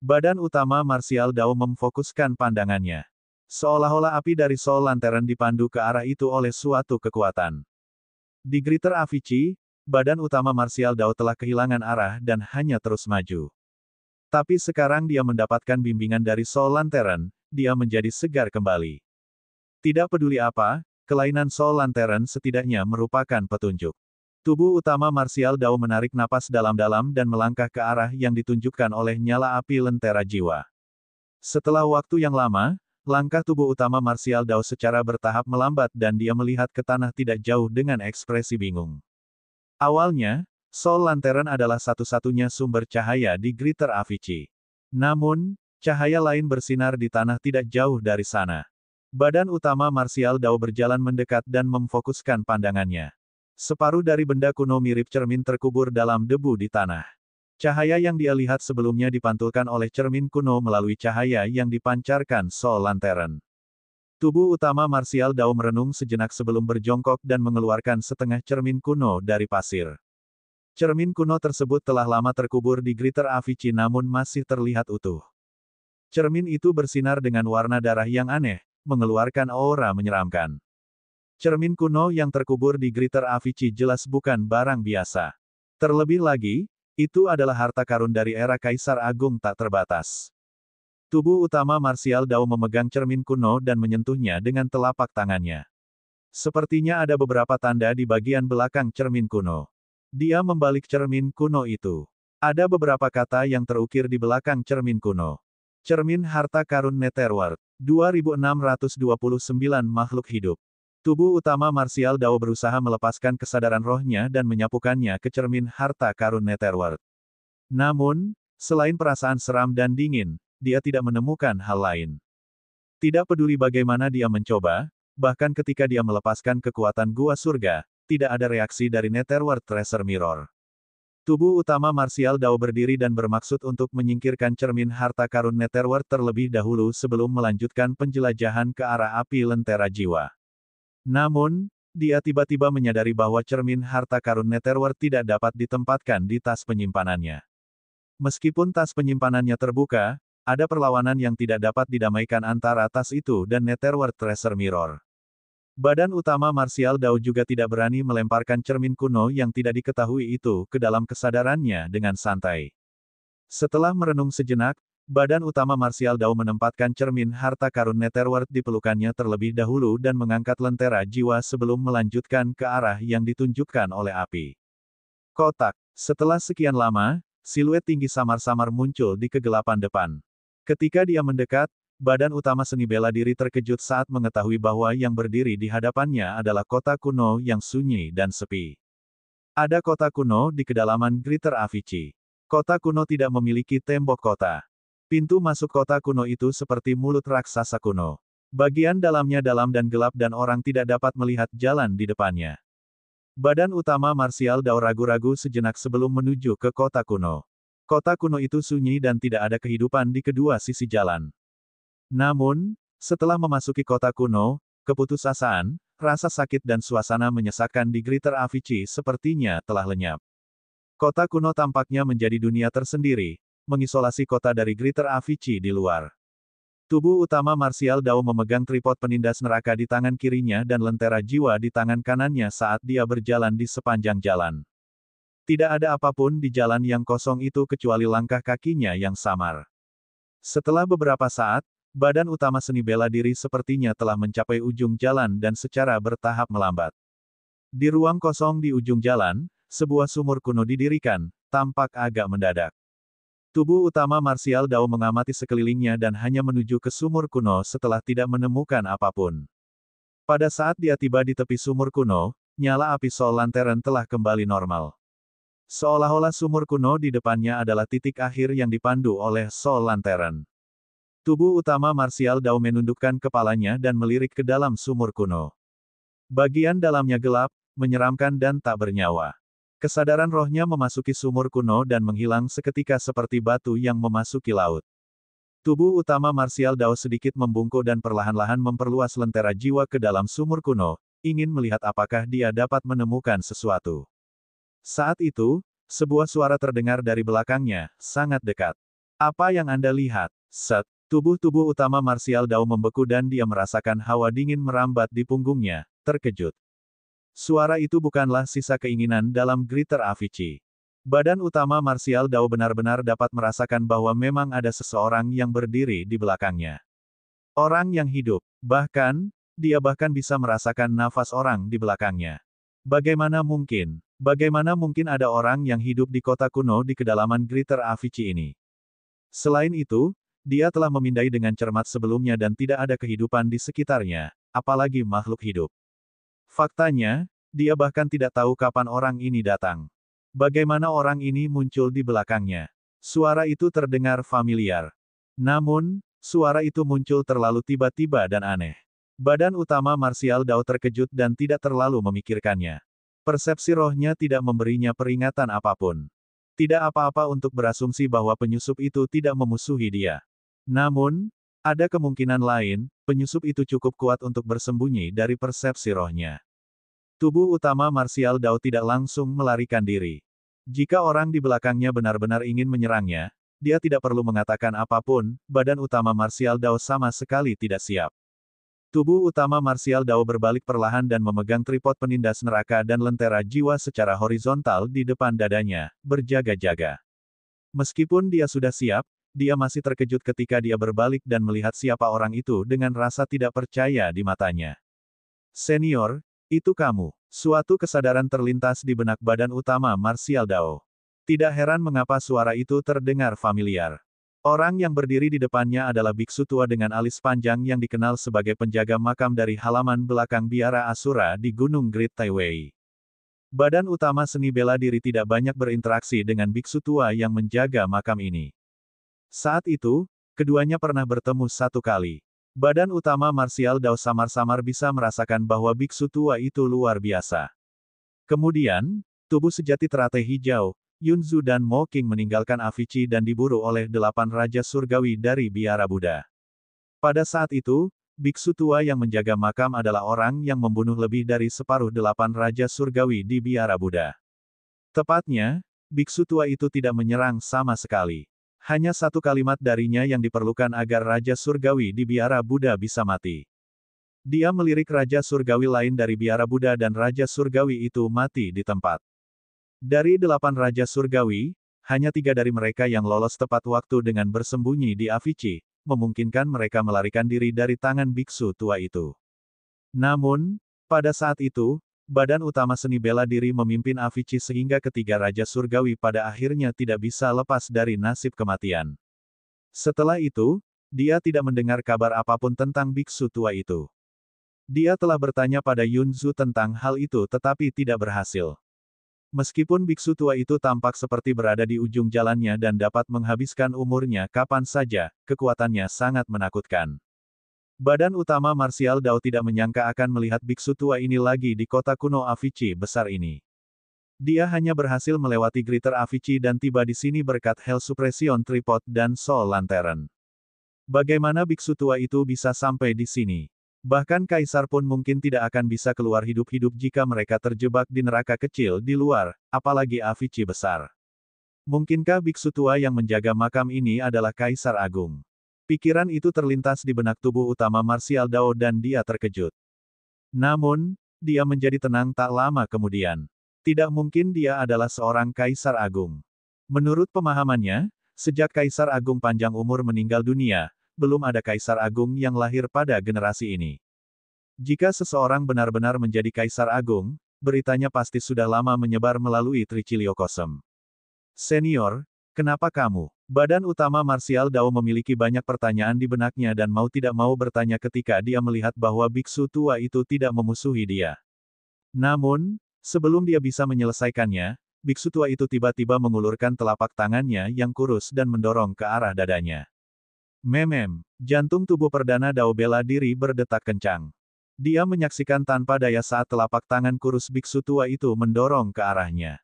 Badan utama marsial Dao memfokuskan pandangannya. Seolah-olah api dari Soul Lantern dipandu ke arah itu oleh suatu kekuatan. Di Greater Avicii, badan utama marsial Dao telah kehilangan arah dan hanya terus maju. Tapi sekarang dia mendapatkan bimbingan dari Soul Lantern, dia menjadi segar kembali. Tidak peduli apa, kelainan Soul Lantern setidaknya merupakan petunjuk. Tubuh utama marsial Dao menarik napas dalam-dalam dan melangkah ke arah yang ditunjukkan oleh nyala api lentera jiwa. Setelah waktu yang lama, langkah tubuh utama marsial Dao secara bertahap melambat dan dia melihat ke tanah tidak jauh dengan ekspresi bingung. Awalnya, Soul Lantern adalah satu-satunya sumber cahaya di Greater Avicii. Namun, cahaya lain bersinar di tanah tidak jauh dari sana. Badan utama marsial Dao berjalan mendekat dan memfokuskan pandangannya. Separuh dari benda kuno mirip cermin terkubur dalam debu di tanah. Cahaya yang dia lihat sebelumnya dipantulkan oleh cermin kuno melalui cahaya yang dipancarkan Soul Lantern. Tubuh utama Martial Dao merenung sejenak sebelum berjongkok dan mengeluarkan setengah cermin kuno dari pasir. Cermin kuno tersebut telah lama terkubur di Greater Avicii namun masih terlihat utuh. Cermin itu bersinar dengan warna darah yang aneh, mengeluarkan aura menyeramkan. Cermin kuno yang terkubur di Greater Avicii jelas bukan barang biasa. Terlebih lagi, itu adalah harta karun dari era Kaisar Agung tak terbatas. Tubuh utama Martial Dao memegang cermin kuno dan menyentuhnya dengan telapak tangannya. Sepertinya ada beberapa tanda di bagian belakang cermin kuno. Dia membalik cermin kuno itu. Ada beberapa kata yang terukir di belakang cermin kuno. Cermin harta karun Netherworld. 2629 makhluk hidup. Tubuh utama Martial Dao berusaha melepaskan kesadaran rohnya dan menyapukannya ke cermin harta karun Netherworld. Namun, selain perasaan seram dan dingin, dia tidak menemukan hal lain. Tidak peduli bagaimana dia mencoba, bahkan ketika dia melepaskan kekuatan gua surga, tidak ada reaksi dari Netherworld Treasure Mirror. Tubuh utama Martial Dao berdiri dan bermaksud untuk menyingkirkan cermin harta karun Netherworld terlebih dahulu sebelum melanjutkan penjelajahan ke arah api lentera jiwa. Namun, dia tiba-tiba menyadari bahwa cermin harta karun Netherworld tidak dapat ditempatkan di tas penyimpanannya. Meskipun tas penyimpanannya terbuka, ada perlawanan yang tidak dapat didamaikan antara tas itu dan Netherworld Treasure Mirror. Badan utama Martial Dao juga tidak berani melemparkan cermin kuno yang tidak diketahui itu ke dalam kesadarannya dengan santai. Setelah merenung sejenak, badan utama Martial Dao menempatkan cermin harta karun Netherworld di pelukannya terlebih dahulu dan mengangkat lentera jiwa sebelum melanjutkan ke arah yang ditunjukkan oleh api. Kotak. Setelah sekian lama, siluet tinggi samar-samar muncul di kegelapan depan. Ketika dia mendekat, badan utama seni bela diri terkejut saat mengetahui bahwa yang berdiri di hadapannya adalah kota kuno yang sunyi dan sepi. Ada kota kuno di kedalaman Greater Avicii. Kota kuno tidak memiliki tembok kota. Pintu masuk kota kuno itu seperti mulut raksasa kuno. Bagian dalamnya dalam dan gelap dan orang tidak dapat melihat jalan di depannya. Badan utama Martial Dao ragu-ragu sejenak sebelum menuju ke kota kuno. Kota kuno itu sunyi dan tidak ada kehidupan di kedua sisi jalan. Namun, setelah memasuki kota kuno, keputusasaan, rasa sakit dan suasana menyesakkan di Greater Avicii sepertinya telah lenyap. Kota kuno tampaknya menjadi dunia tersendiri, mengisolasi kota dari Greater Avicii di luar. Tubuh utama Martial Dao memegang tripod penindas neraka di tangan kirinya dan lentera jiwa di tangan kanannya saat dia berjalan di sepanjang jalan. Tidak ada apapun di jalan yang kosong itu kecuali langkah kakinya yang samar. Setelah beberapa saat, badan utama seni bela diri sepertinya telah mencapai ujung jalan dan secara bertahap melambat. Di ruang kosong di ujung jalan, sebuah sumur kuno didirikan, tampak agak mendadak. Tubuh utama Martial Dao mengamati sekelilingnya dan hanya menuju ke sumur kuno setelah tidak menemukan apapun. Pada saat dia tiba di tepi sumur kuno, nyala api Soul Lantern telah kembali normal. Seolah-olah sumur kuno di depannya adalah titik akhir yang dipandu oleh Soul Lantern. Tubuh utama Martial Dao menundukkan kepalanya dan melirik ke dalam sumur kuno. Bagian dalamnya gelap, menyeramkan dan tak bernyawa. Kesadaran rohnya memasuki sumur kuno dan menghilang seketika seperti batu yang memasuki laut. Tubuh utama Martial Dao sedikit membungkuk dan perlahan-lahan memperluas lentera jiwa ke dalam sumur kuno, ingin melihat apakah dia dapat menemukan sesuatu. Saat itu, sebuah suara terdengar dari belakangnya, sangat dekat. Apa yang Anda lihat? Set. Tubuh utama Martial Dao membeku dan dia merasakan hawa dingin merambat di punggungnya, terkejut. Suara itu bukanlah sisa keinginan dalam Greater Avicii. Badan utama Martial Dao benar-benar dapat merasakan bahwa memang ada seseorang yang berdiri di belakangnya. Orang yang hidup. Bahkan, dia bahkan bisa merasakan nafas orang di belakangnya. Bagaimana mungkin? Bagaimana mungkin ada orang yang hidup di kota kuno di kedalaman Greater Avicii ini? Selain itu, dia telah memindai dengan cermat sebelumnya dan tidak ada kehidupan di sekitarnya, apalagi makhluk hidup. Faktanya, dia bahkan tidak tahu kapan orang ini datang. Bagaimana orang ini muncul di belakangnya? Suara itu terdengar familiar. Namun, suara itu muncul terlalu tiba-tiba dan aneh. Badan utama Martial Dao terkejut dan tidak terlalu memikirkannya. Persepsi rohnya tidak memberinya peringatan apapun. Tidak apa-apa untuk berasumsi bahwa penyusup itu tidak memusuhi dia. Namun, ada kemungkinan lain, penyusup itu cukup kuat untuk bersembunyi dari persepsi rohnya. Tubuh utama marsial Dao tidak langsung melarikan diri. Jika orang di belakangnya benar-benar ingin menyerangnya, dia tidak perlu mengatakan apapun, badan utama marsial Dao sama sekali tidak siap. Tubuh utama marsial Dao berbalik perlahan dan memegang tripod penindas neraka dan lentera jiwa secara horizontal di depan dadanya, berjaga-jaga. Meskipun dia sudah siap, dia masih terkejut ketika dia berbalik dan melihat siapa orang itu dengan rasa tidak percaya di matanya. Senior, itu kamu. Suatu kesadaran terlintas di benak badan utama marsial Dao. Tidak heran mengapa suara itu terdengar familiar. Orang yang berdiri di depannya adalah biksu tua dengan alis panjang yang dikenal sebagai penjaga makam dari halaman belakang biara Asura di Gunung Great Taiwei. Badan utama seni bela diri tidak banyak berinteraksi dengan biksu tua yang menjaga makam ini. Saat itu, keduanya pernah bertemu satu kali. Badan utama marsial Dao samar-samar bisa merasakan bahwa biksu tua itu luar biasa. Kemudian, tubuh sejati teratai hijau, Yunzu dan Mo King meninggalkan Avicii dan diburu oleh 8 Raja Surgawi dari biara Buddha. Pada saat itu, biksu tua yang menjaga makam adalah orang yang membunuh lebih dari separuh 8 Raja Surgawi di biara Buddha. Tepatnya, biksu tua itu tidak menyerang sama sekali. Hanya satu kalimat darinya yang diperlukan agar Raja Surgawi di biara Buddha bisa mati. Dia melirik Raja Surgawi lain dari biara Buddha dan Raja Surgawi itu mati di tempat. Dari 8 Raja Surgawi, hanya 3 dari mereka yang lolos tepat waktu dengan bersembunyi di Avicii, memungkinkan mereka melarikan diri dari tangan biksu tua itu. Namun, pada saat itu, badan utama seni bela diri memimpin Avicii sehingga ketiga Raja Surgawi pada akhirnya tidak bisa lepas dari nasib kematian. Setelah itu, dia tidak mendengar kabar apapun tentang biksu tua itu. Dia telah bertanya pada Yunzu tentang hal itu tetapi tidak berhasil. Meskipun biksu tua itu tampak seperti berada di ujung jalannya dan dapat menghabiskan umurnya kapan saja, kekuatannya sangat menakutkan. Badan utama marsial Dao tidak menyangka akan melihat biksu tua ini lagi di kota kuno Avicii besar ini. Dia hanya berhasil melewati Greater Avicii dan tiba di sini berkat Hell Suppression Tripod dan Soul Lantern. Bagaimana biksu tua itu bisa sampai di sini? Bahkan kaisar pun mungkin tidak akan bisa keluar hidup-hidup jika mereka terjebak di neraka kecil di luar, apalagi Avicii besar. Mungkinkah biksu tua yang menjaga makam ini adalah kaisar agung? Pikiran itu terlintas di benak tubuh utama marsial Dao dan dia terkejut. Namun, dia menjadi tenang tak lama kemudian. Tidak mungkin dia adalah seorang kaisar agung. Menurut pemahamannya, sejak kaisar agung panjang umur meninggal dunia, belum ada kaisar agung yang lahir pada generasi ini. Jika seseorang benar-benar menjadi kaisar agung, beritanya pasti sudah lama menyebar melalui Triciliocosm. Senior, kenapa kamu? Badan utama marsial Dao memiliki banyak pertanyaan di benaknya dan mau tidak mau bertanya ketika dia melihat bahwa biksu tua itu tidak memusuhi dia. Namun, sebelum dia bisa menyelesaikannya, biksu tua itu tiba-tiba mengulurkan telapak tangannya yang kurus dan mendorong ke arah dadanya. Jantung tubuh perdana Dao bela diri berdetak kencang. Dia menyaksikan tanpa daya saat telapak tangan kurus biksu tua itu mendorong ke arahnya.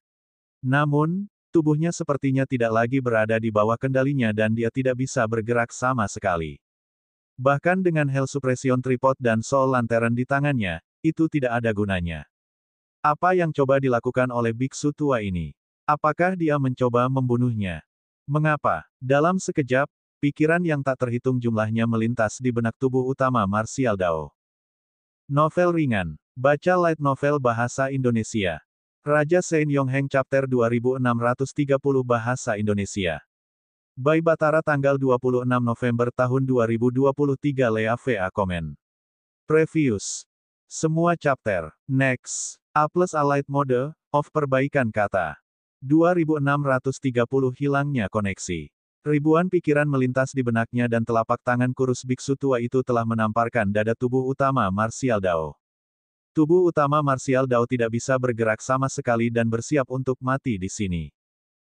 Namun, tubuhnya sepertinya tidak lagi berada di bawah kendalinya dan dia tidak bisa bergerak sama sekali. Bahkan dengan Hell Suppression Tripod dan Soul Lantern di tangannya, itu tidak ada gunanya. Apa yang coba dilakukan oleh biksu tua ini? Apakah dia mencoba membunuhnya? Mengapa? Dalam sekejap, pikiran yang tak terhitung jumlahnya melintas di benak tubuh utama marsial Dao. Novel ringan. Baca light novel bahasa Indonesia. Raja Sein Yong Heng Chapter 2630 Bahasa Indonesia. By Batara tanggal 26 November tahun 2023 Lea VA Komen. Previous. Semua chapter. Next. A plus A light mode, of perbaikan kata. 2630 hilangnya koneksi. Ribuan pikiran melintas di benaknya dan telapak tangan kurus biksu tua itu telah menamparkan dada tubuh utama marsial Dao. Tubuh utama marsial Dao tidak bisa bergerak sama sekali dan bersiap untuk mati di sini.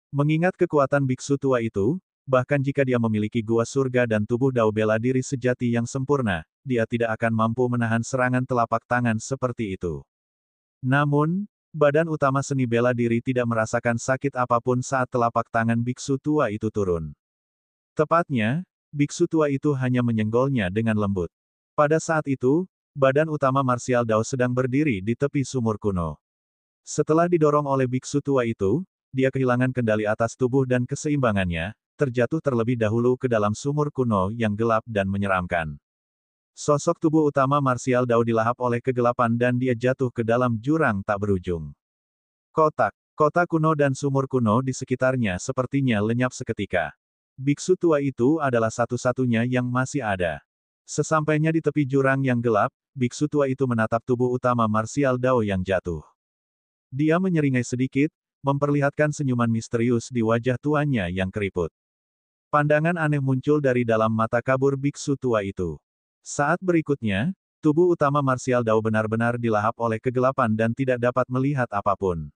Mengingat kekuatan biksu tua itu, bahkan jika dia memiliki gua surga dan tubuh Dao bela diri sejati yang sempurna, dia tidak akan mampu menahan serangan telapak tangan seperti itu. Namun, badan utama seni bela diri tidak merasakan sakit apapun saat telapak tangan biksu tua itu turun. Tepatnya, biksu tua itu hanya menyenggolnya dengan lembut. Pada saat itu, badan utama marsial Dao sedang berdiri di tepi sumur kuno. Setelah didorong oleh biksu tua itu, dia kehilangan kendali atas tubuh dan keseimbangannya, terjatuh terlebih dahulu ke dalam sumur kuno yang gelap dan menyeramkan. Sosok tubuh utama marsial Dao dilahap oleh kegelapan dan dia jatuh ke dalam jurang tak berujung. Kota kuno dan sumur kuno di sekitarnya sepertinya lenyap seketika. Biksu tua itu adalah satu-satunya yang masih ada. Sesampainya di tepi jurang yang gelap, biksu tua itu menatap tubuh utama marsial Dao yang jatuh. Dia menyeringai sedikit, memperlihatkan senyuman misterius di wajah tuanya yang keriput. Pandangan aneh muncul dari dalam mata kabur biksu tua itu. Saat berikutnya, tubuh utama marsial Dao benar-benar dilahap oleh kegelapan dan tidak dapat melihat apapun.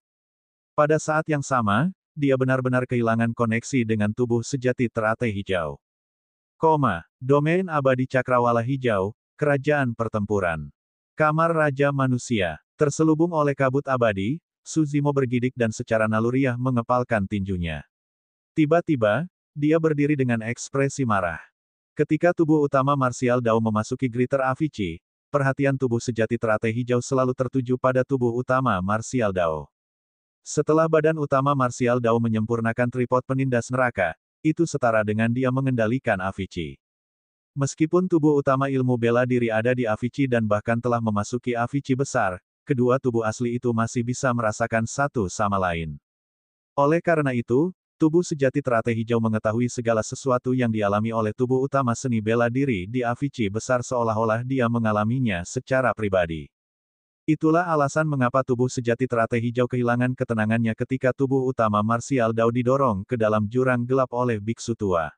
Pada saat yang sama, dia benar-benar kehilangan koneksi dengan tubuh sejati teratai hijau. Domain abadi cakrawala hijau, kerajaan pertempuran. Kamar Raja Manusia, terselubung oleh kabut abadi, Suzimo bergidik dan secara naluriah mengepalkan tinjunya. Tiba-tiba, dia berdiri dengan ekspresi marah. Ketika tubuh utama marsial Dao memasuki Greater Avicii, perhatian tubuh sejati teratai hijau selalu tertuju pada tubuh utama marsial Dao. Setelah badan utama marsial Dao menyempurnakan tripod penindas neraka, itu setara dengan dia mengendalikan Avicii. Meskipun tubuh utama ilmu bela diri ada di Avicii dan bahkan telah memasuki Avicii besar, kedua tubuh asli itu masih bisa merasakan satu sama lain. Oleh karena itu, tubuh sejati teratai hijau mengetahui segala sesuatu yang dialami oleh tubuh utama seni bela diri di Avicii besar seolah-olah dia mengalaminya secara pribadi. Itulah alasan mengapa tubuh sejati teratai hijau kehilangan ketenangannya ketika tubuh utama marsial Dao didorong ke dalam jurang gelap oleh biksu tua.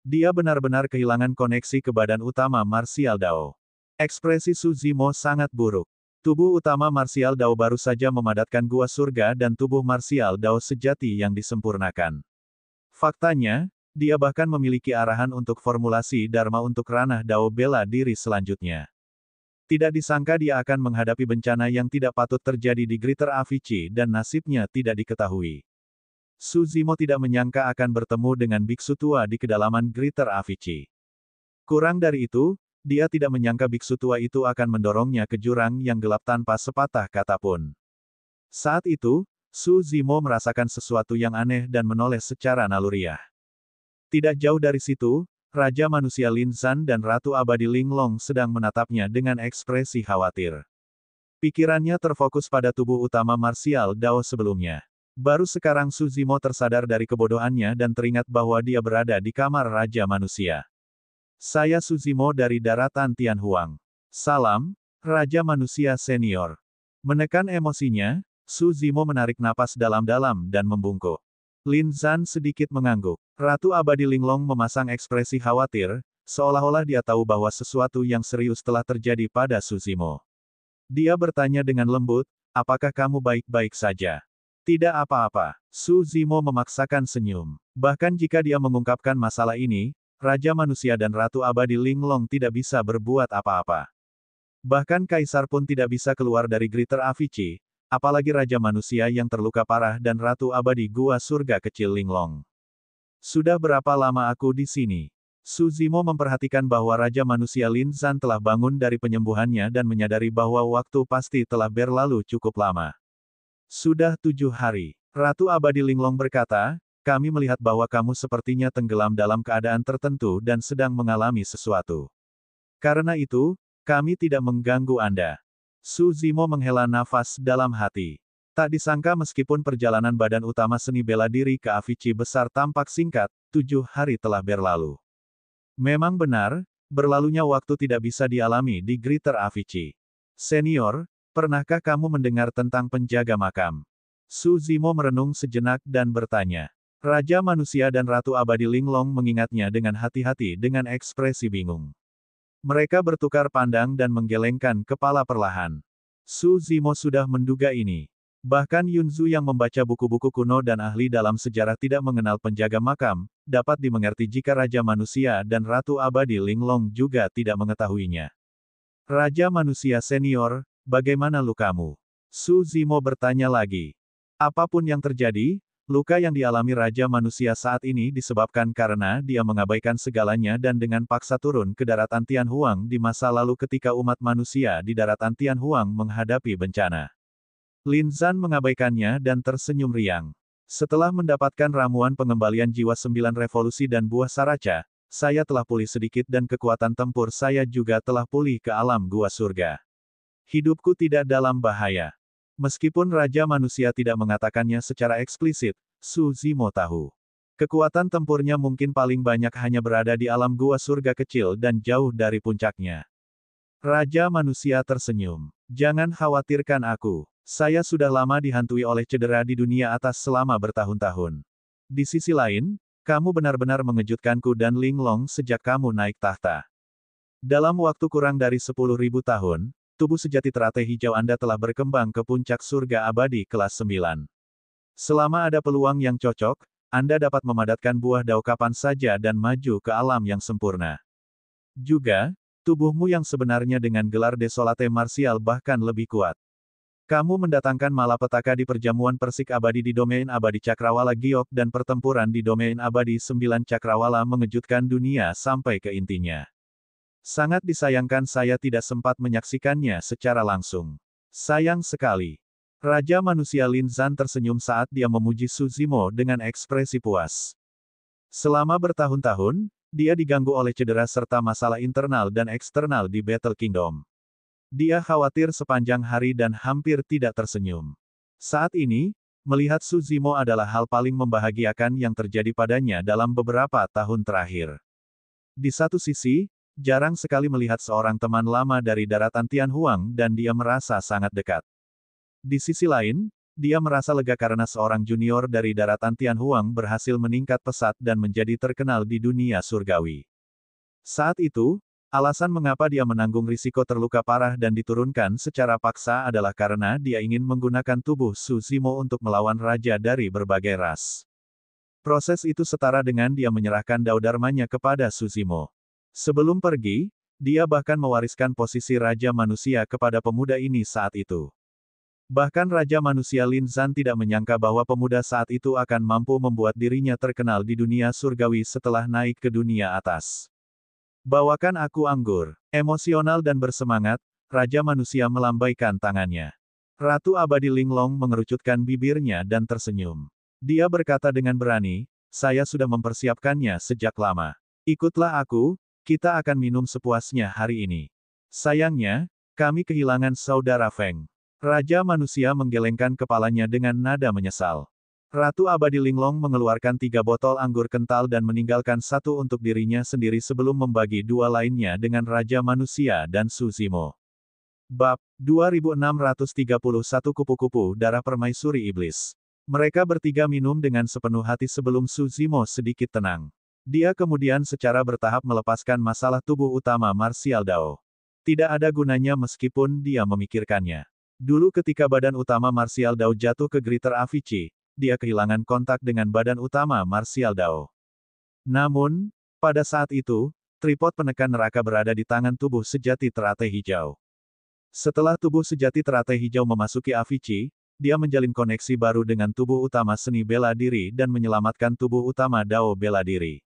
Dia benar-benar kehilangan koneksi ke badan utama marsial Dao. Ekspresi Suzimo sangat buruk. Tubuh utama marsial Dao baru saja memadatkan gua surga dan tubuh marsial Dao sejati yang disempurnakan. Faktanya, dia bahkan memiliki arahan untuk formulasi Dharma untuk ranah Dao bela diri selanjutnya. Tidak disangka dia akan menghadapi bencana yang tidak patut terjadi di Greater Avicii dan nasibnya tidak diketahui. Suzimo tidak menyangka akan bertemu dengan biksu tua di kedalaman Greater Avicii. Kurang dari itu, dia tidak menyangka biksu tua itu akan mendorongnya ke jurang yang gelap tanpa sepatah kata pun. Saat itu, Suzimo merasakan sesuatu yang aneh dan menoleh secara naluriah. Tidak jauh dari situ, Raja Manusia Lin Zan dan Ratu Abadi Linglong sedang menatapnya dengan ekspresi khawatir. Pikirannya terfokus pada tubuh utama marsial Dao sebelumnya. Baru sekarang Suzimo tersadar dari kebodohannya dan teringat bahwa dia berada di kamar Raja Manusia. Saya Suzimo dari daratan Tianhuang. Salam, Raja Manusia Senior. Menekan emosinya, Suzimo menarik napas dalam-dalam dan membungkuk. Lin Zan sedikit mengangguk. Ratu Abadi Linglong memasang ekspresi khawatir, seolah-olah dia tahu bahwa sesuatu yang serius telah terjadi pada Suzimo. Dia bertanya dengan lembut, apakah kamu baik-baik saja? Tidak apa-apa. Suzimo memaksakan senyum. Bahkan jika dia mengungkapkan masalah ini, Raja Manusia dan Ratu Abadi Linglong tidak bisa berbuat apa-apa. Bahkan Kaisar pun tidak bisa keluar dari Greater Avicii, apalagi Raja Manusia yang terluka parah dan Ratu Abadi Gua Surga Kecil Linglong. Sudah berapa lama aku di sini? Suzimo memperhatikan bahwa Raja Manusia Lin Zan telah bangun dari penyembuhannya dan menyadari bahwa waktu pasti telah berlalu cukup lama. Sudah 7 hari. Ratu Abadi Linglong berkata, kami melihat bahwa kamu sepertinya tenggelam dalam keadaan tertentu dan sedang mengalami sesuatu. Karena itu, kami tidak mengganggu Anda. Suzimo menghela nafas dalam hati. Tak disangka meskipun perjalanan badan utama seni bela diri ke Avicii besar tampak singkat, 7 hari telah berlalu. Memang benar, berlalunya waktu tidak bisa dialami di Greater Avicii. Senior, pernahkah kamu mendengar tentang penjaga makam? Suzimo merenung sejenak dan bertanya. Raja Manusia dan Ratu Abadi Linglong mengingatnya dengan hati-hati dengan ekspresi bingung. Mereka bertukar pandang dan menggelengkan kepala perlahan. Suzimo sudah menduga ini. Bahkan Yunzu yang membaca buku-buku kuno dan ahli dalam sejarah tidak mengenal penjaga makam, dapat dimengerti jika Raja Manusia dan Ratu Abadi Linglong juga tidak mengetahuinya. Raja Manusia Senior, bagaimana lukamu? Su Zimo bertanya lagi. Apapun yang terjadi, luka yang dialami Raja Manusia saat ini disebabkan karena dia mengabaikan segalanya dan dengan paksa turun ke daratan Tianhuang di masa lalu ketika umat manusia di daratan Tianhuang menghadapi bencana. Lin Zan mengabaikannya dan tersenyum riang. Setelah mendapatkan ramuan pengembalian jiwa 9 revolusi dan buah saraca, saya telah pulih sedikit dan kekuatan tempur saya juga telah pulih ke alam gua surga. Hidupku tidak dalam bahaya. Meskipun Raja Manusia tidak mengatakannya secara eksplisit, Su Zimo tahu. Kekuatan tempurnya mungkin paling banyak hanya berada di alam gua surga kecil dan jauh dari puncaknya. Raja Manusia tersenyum. Jangan khawatirkan aku. Saya sudah lama dihantui oleh cedera di dunia atas selama bertahun-tahun. Di sisi lain, kamu benar-benar mengejutkanku dan Linglong sejak kamu naik tahta. Dalam waktu kurang dari 10.000 tahun, tubuh sejati teratai hijau Anda telah berkembang ke puncak surga abadi kelas 9. Selama ada peluang yang cocok, Anda dapat memadatkan buah dao kapan saja dan maju ke alam yang sempurna. Juga, tubuhmu yang sebenarnya dengan gelar Desolate Martial bahkan lebih kuat. Kamu mendatangkan malapetaka di perjamuan persik abadi di domain abadi Cakrawala Giok dan pertempuran di domain abadi 9 Cakrawala mengejutkan dunia sampai ke intinya. Sangat disayangkan saya tidak sempat menyaksikannya secara langsung. Sayang sekali. Raja Manusia Lin Zan tersenyum saat dia memuji Su Zimo dengan ekspresi puas. Selama bertahun-tahun, dia diganggu oleh cedera serta masalah internal dan eksternal di Battle Kingdom. Dia khawatir sepanjang hari dan hampir tidak tersenyum. Saat ini, melihat Su Zimo adalah hal paling membahagiakan yang terjadi padanya dalam beberapa tahun terakhir. Di satu sisi, jarang sekali melihat seorang teman lama dari daratan Tianhuang dan dia merasa sangat dekat. Di sisi lain, dia merasa lega karena seorang junior dari daratan Tianhuang berhasil meningkat pesat dan menjadi terkenal di dunia surgawi. Saat itu, alasan mengapa dia menanggung risiko terluka parah dan diturunkan secara paksa adalah karena dia ingin menggunakan tubuh Su Zimo untuk melawan raja dari berbagai ras. Proses itu setara dengan dia menyerahkan dao dharmanya kepada Su Zimo. Sebelum pergi, dia bahkan mewariskan posisi Raja Manusia kepada pemuda ini saat itu. Bahkan Raja Manusia Lin Zan tidak menyangka bahwa pemuda saat itu akan mampu membuat dirinya terkenal di dunia surgawi setelah naik ke dunia atas. Bawakan aku anggur. Emosional dan bersemangat, Raja Manusia melambaikan tangannya. Ratu Abadi Linglong mengerucutkan bibirnya dan tersenyum. Dia berkata dengan berani, saya sudah mempersiapkannya sejak lama. Ikutlah aku. Kita akan minum sepuasnya hari ini. Sayangnya, kami kehilangan saudara Feng. Raja Manusia menggelengkan kepalanya dengan nada menyesal. Ratu Abadi Linglong mengeluarkan 3 botol anggur kental dan meninggalkan satu untuk dirinya sendiri sebelum membagi 2 lainnya dengan Raja Manusia dan Su Zimo. Bab 2631 Kupu-kupu Darah Permaisuri Iblis. Mereka bertiga minum dengan sepenuh hati sebelum Su Zimo sedikit tenang. Dia kemudian secara bertahap melepaskan masalah tubuh utama Martial Dao. Tidak ada gunanya meskipun dia memikirkannya. Dulu ketika badan utama Martial Dao jatuh ke Greater Avicii, dia kehilangan kontak dengan badan utama Martial Dao. Namun, pada saat itu, tripod penekan neraka berada di tangan tubuh sejati teratai hijau. Setelah tubuh sejati teratai hijau memasuki Avicii, dia menjalin koneksi baru dengan tubuh utama seni bela diri dan menyelamatkan tubuh utama Dao bela diri.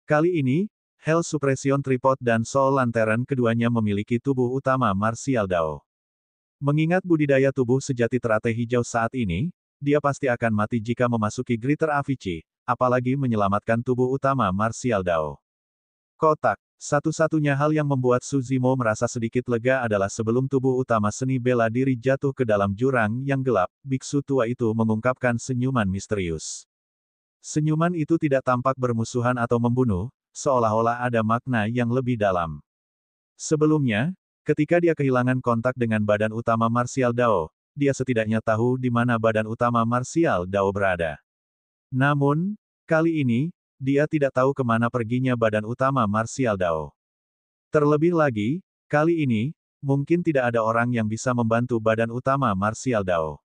Kali ini, Hell Suppression Tripod dan Soul Lantern keduanya memiliki tubuh utama Martial Dao. Mengingat budidaya tubuh sejati teratai hijau saat ini, dia pasti akan mati jika memasuki Greater Avicii, apalagi menyelamatkan tubuh utama Martial Dao. Kotak. Satu-satunya hal yang membuat Su Zimo merasa sedikit lega adalah sebelum tubuh utama seni bela diri jatuh ke dalam jurang yang gelap, biksu tua itu mengungkapkan senyuman misterius. Senyuman itu tidak tampak bermusuhan atau membunuh, seolah-olah ada makna yang lebih dalam. Sebelumnya, ketika dia kehilangan kontak dengan badan utama Martial Dao, dia setidaknya tahu di mana badan utama Martial Dao berada. Namun, kali ini, dia tidak tahu kemana perginya badan utama Martial Dao. Terlebih lagi, kali ini, mungkin tidak ada orang yang bisa membantu badan utama Martial Dao.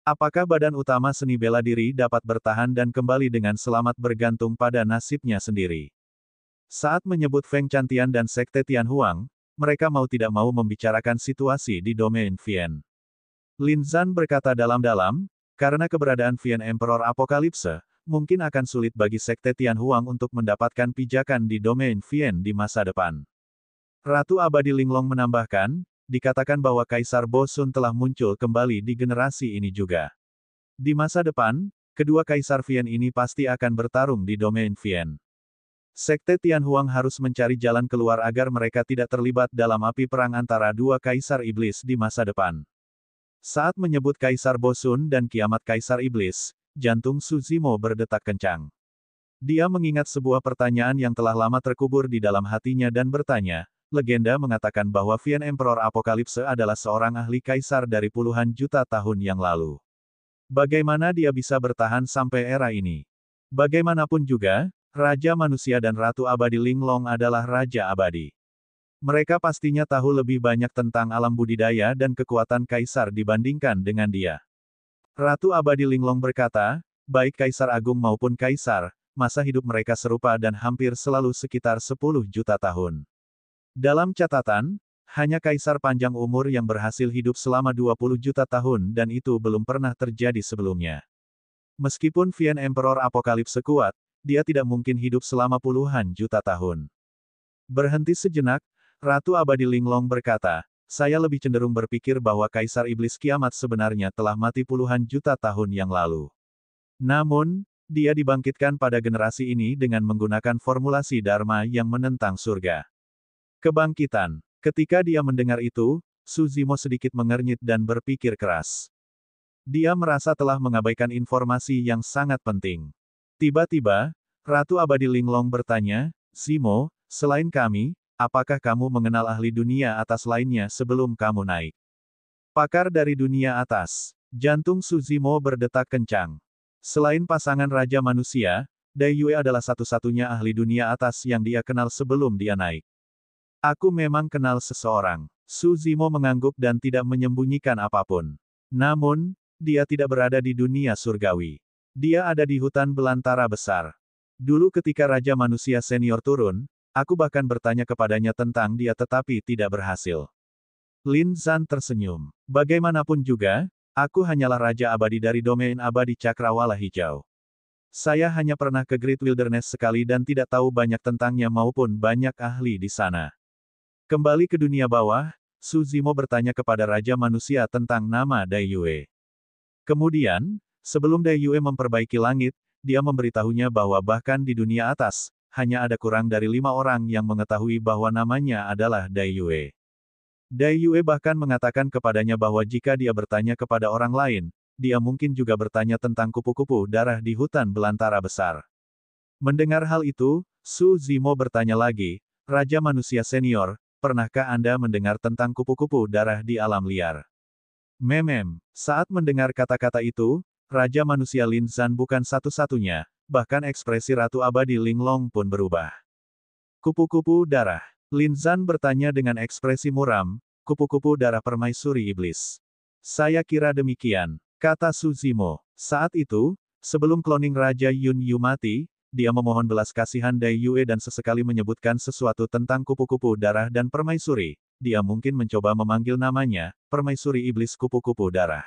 Apakah badan utama seni bela diri dapat bertahan dan kembali dengan selamat bergantung pada nasibnya sendiri? Saat menyebut Feng Chantian dan Sekte Tianhuang, mereka mau tidak mau membicarakan situasi di domain Vian. Lin Zan berkata dalam-dalam, karena keberadaan Vian Emperor Apokalipse, mungkin akan sulit bagi Sekte Tianhuang untuk mendapatkan pijakan di domain Vian di masa depan. Ratu Abadi Linglong menambahkan, dikatakan bahwa Kaisar Bo Sun telah muncul kembali di generasi ini juga. Di masa depan, kedua Kaisar Vian ini pasti akan bertarung di domain Vian. Sekte Tianhuang harus mencari jalan keluar agar mereka tidak terlibat dalam api perang antara dua Kaisar Iblis di masa depan. Saat menyebut Kaisar Bo Sun dan kiamat Kaisar Iblis, jantung Su Zimo berdetak kencang. Dia mengingat sebuah pertanyaan yang telah lama terkubur di dalam hatinya dan bertanya, legenda mengatakan bahwa Vian Emperor Apokalipse adalah seorang ahli kaisar dari puluhan juta tahun yang lalu. Bagaimana dia bisa bertahan sampai era ini? Bagaimanapun juga, Raja Manusia dan Ratu Abadi Linglong adalah Raja Abadi. Mereka pastinya tahu lebih banyak tentang alam budidaya dan kekuatan kaisar dibandingkan dengan dia. Ratu Abadi Linglong berkata, baik Kaisar Agung maupun Kaisar, masa hidup mereka serupa dan hampir selalu sekitar 10 juta tahun. Dalam catatan, hanya Kaisar panjang umur yang berhasil hidup selama 20 juta tahun dan itu belum pernah terjadi sebelumnya. Meskipun Vian Emperor Apokalipse kuat, dia tidak mungkin hidup selama puluhan juta tahun. Berhenti sejenak, Ratu Abadi Linglong berkata, saya lebih cenderung berpikir bahwa Kaisar Iblis Kiamat sebenarnya telah mati puluhan juta tahun yang lalu. Namun, dia dibangkitkan pada generasi ini dengan menggunakan formulasi Dharma yang menentang surga. Kebangkitan. Ketika dia mendengar itu, Su Zimo sedikit mengernyit dan berpikir keras. Dia merasa telah mengabaikan informasi yang sangat penting. Tiba-tiba, Ratu Abadi Linglong bertanya, Zimo, selain kami, apakah kamu mengenal ahli dunia atas lainnya sebelum kamu naik? Pakar dari dunia atas. Jantung Su Zimo berdetak kencang. Selain pasangan Raja Manusia, Dai Yue adalah satu-satunya ahli dunia atas yang dia kenal sebelum dia naik. Aku memang kenal seseorang. Su Zimo mengangguk dan tidak menyembunyikan apapun. Namun, dia tidak berada di dunia surgawi. Dia ada di hutan belantara besar. Dulu ketika Raja Manusia Senior turun, aku bahkan bertanya kepadanya tentang dia tetapi tidak berhasil. Lin Zan tersenyum. Bagaimanapun juga, aku hanyalah Raja Abadi dari domain abadi Cakrawala Hijau. Saya hanya pernah ke Great Wilderness sekali dan tidak tahu banyak tentangnya maupun banyak ahli di sana. Kembali ke dunia bawah, Su Zimo bertanya kepada Raja Manusia tentang nama Dai Yue. Kemudian, sebelum Dai Yue memperbaiki langit, dia memberitahunya bahwa bahkan di dunia atas, hanya ada kurang dari 5 orang yang mengetahui bahwa namanya adalah Dai Yue. Dai Yue bahkan mengatakan kepadanya bahwa jika dia bertanya kepada orang lain, dia mungkin juga bertanya tentang kupu-kupu darah di hutan belantara besar. Mendengar hal itu, Su Zimo bertanya lagi, Raja Manusia Senior, pernahkah Anda mendengar tentang kupu-kupu darah di alam liar? Saat mendengar kata-kata itu, Raja Manusia Lin Zan bukan satu-satunya, bahkan ekspresi Ratu Abadi Linglong pun berubah. Kupu-kupu darah. Lin Zan bertanya dengan ekspresi muram, kupu-kupu darah permaisuri iblis. Saya kira demikian, kata Su Zimo. Saat itu, sebelum cloning Raja Yun Yu mati, dia memohon belas kasihan Dai Yue dan sesekali menyebutkan sesuatu tentang kupu-kupu darah dan permaisuri. Dia mungkin mencoba memanggil namanya, permaisuri iblis kupu-kupu darah.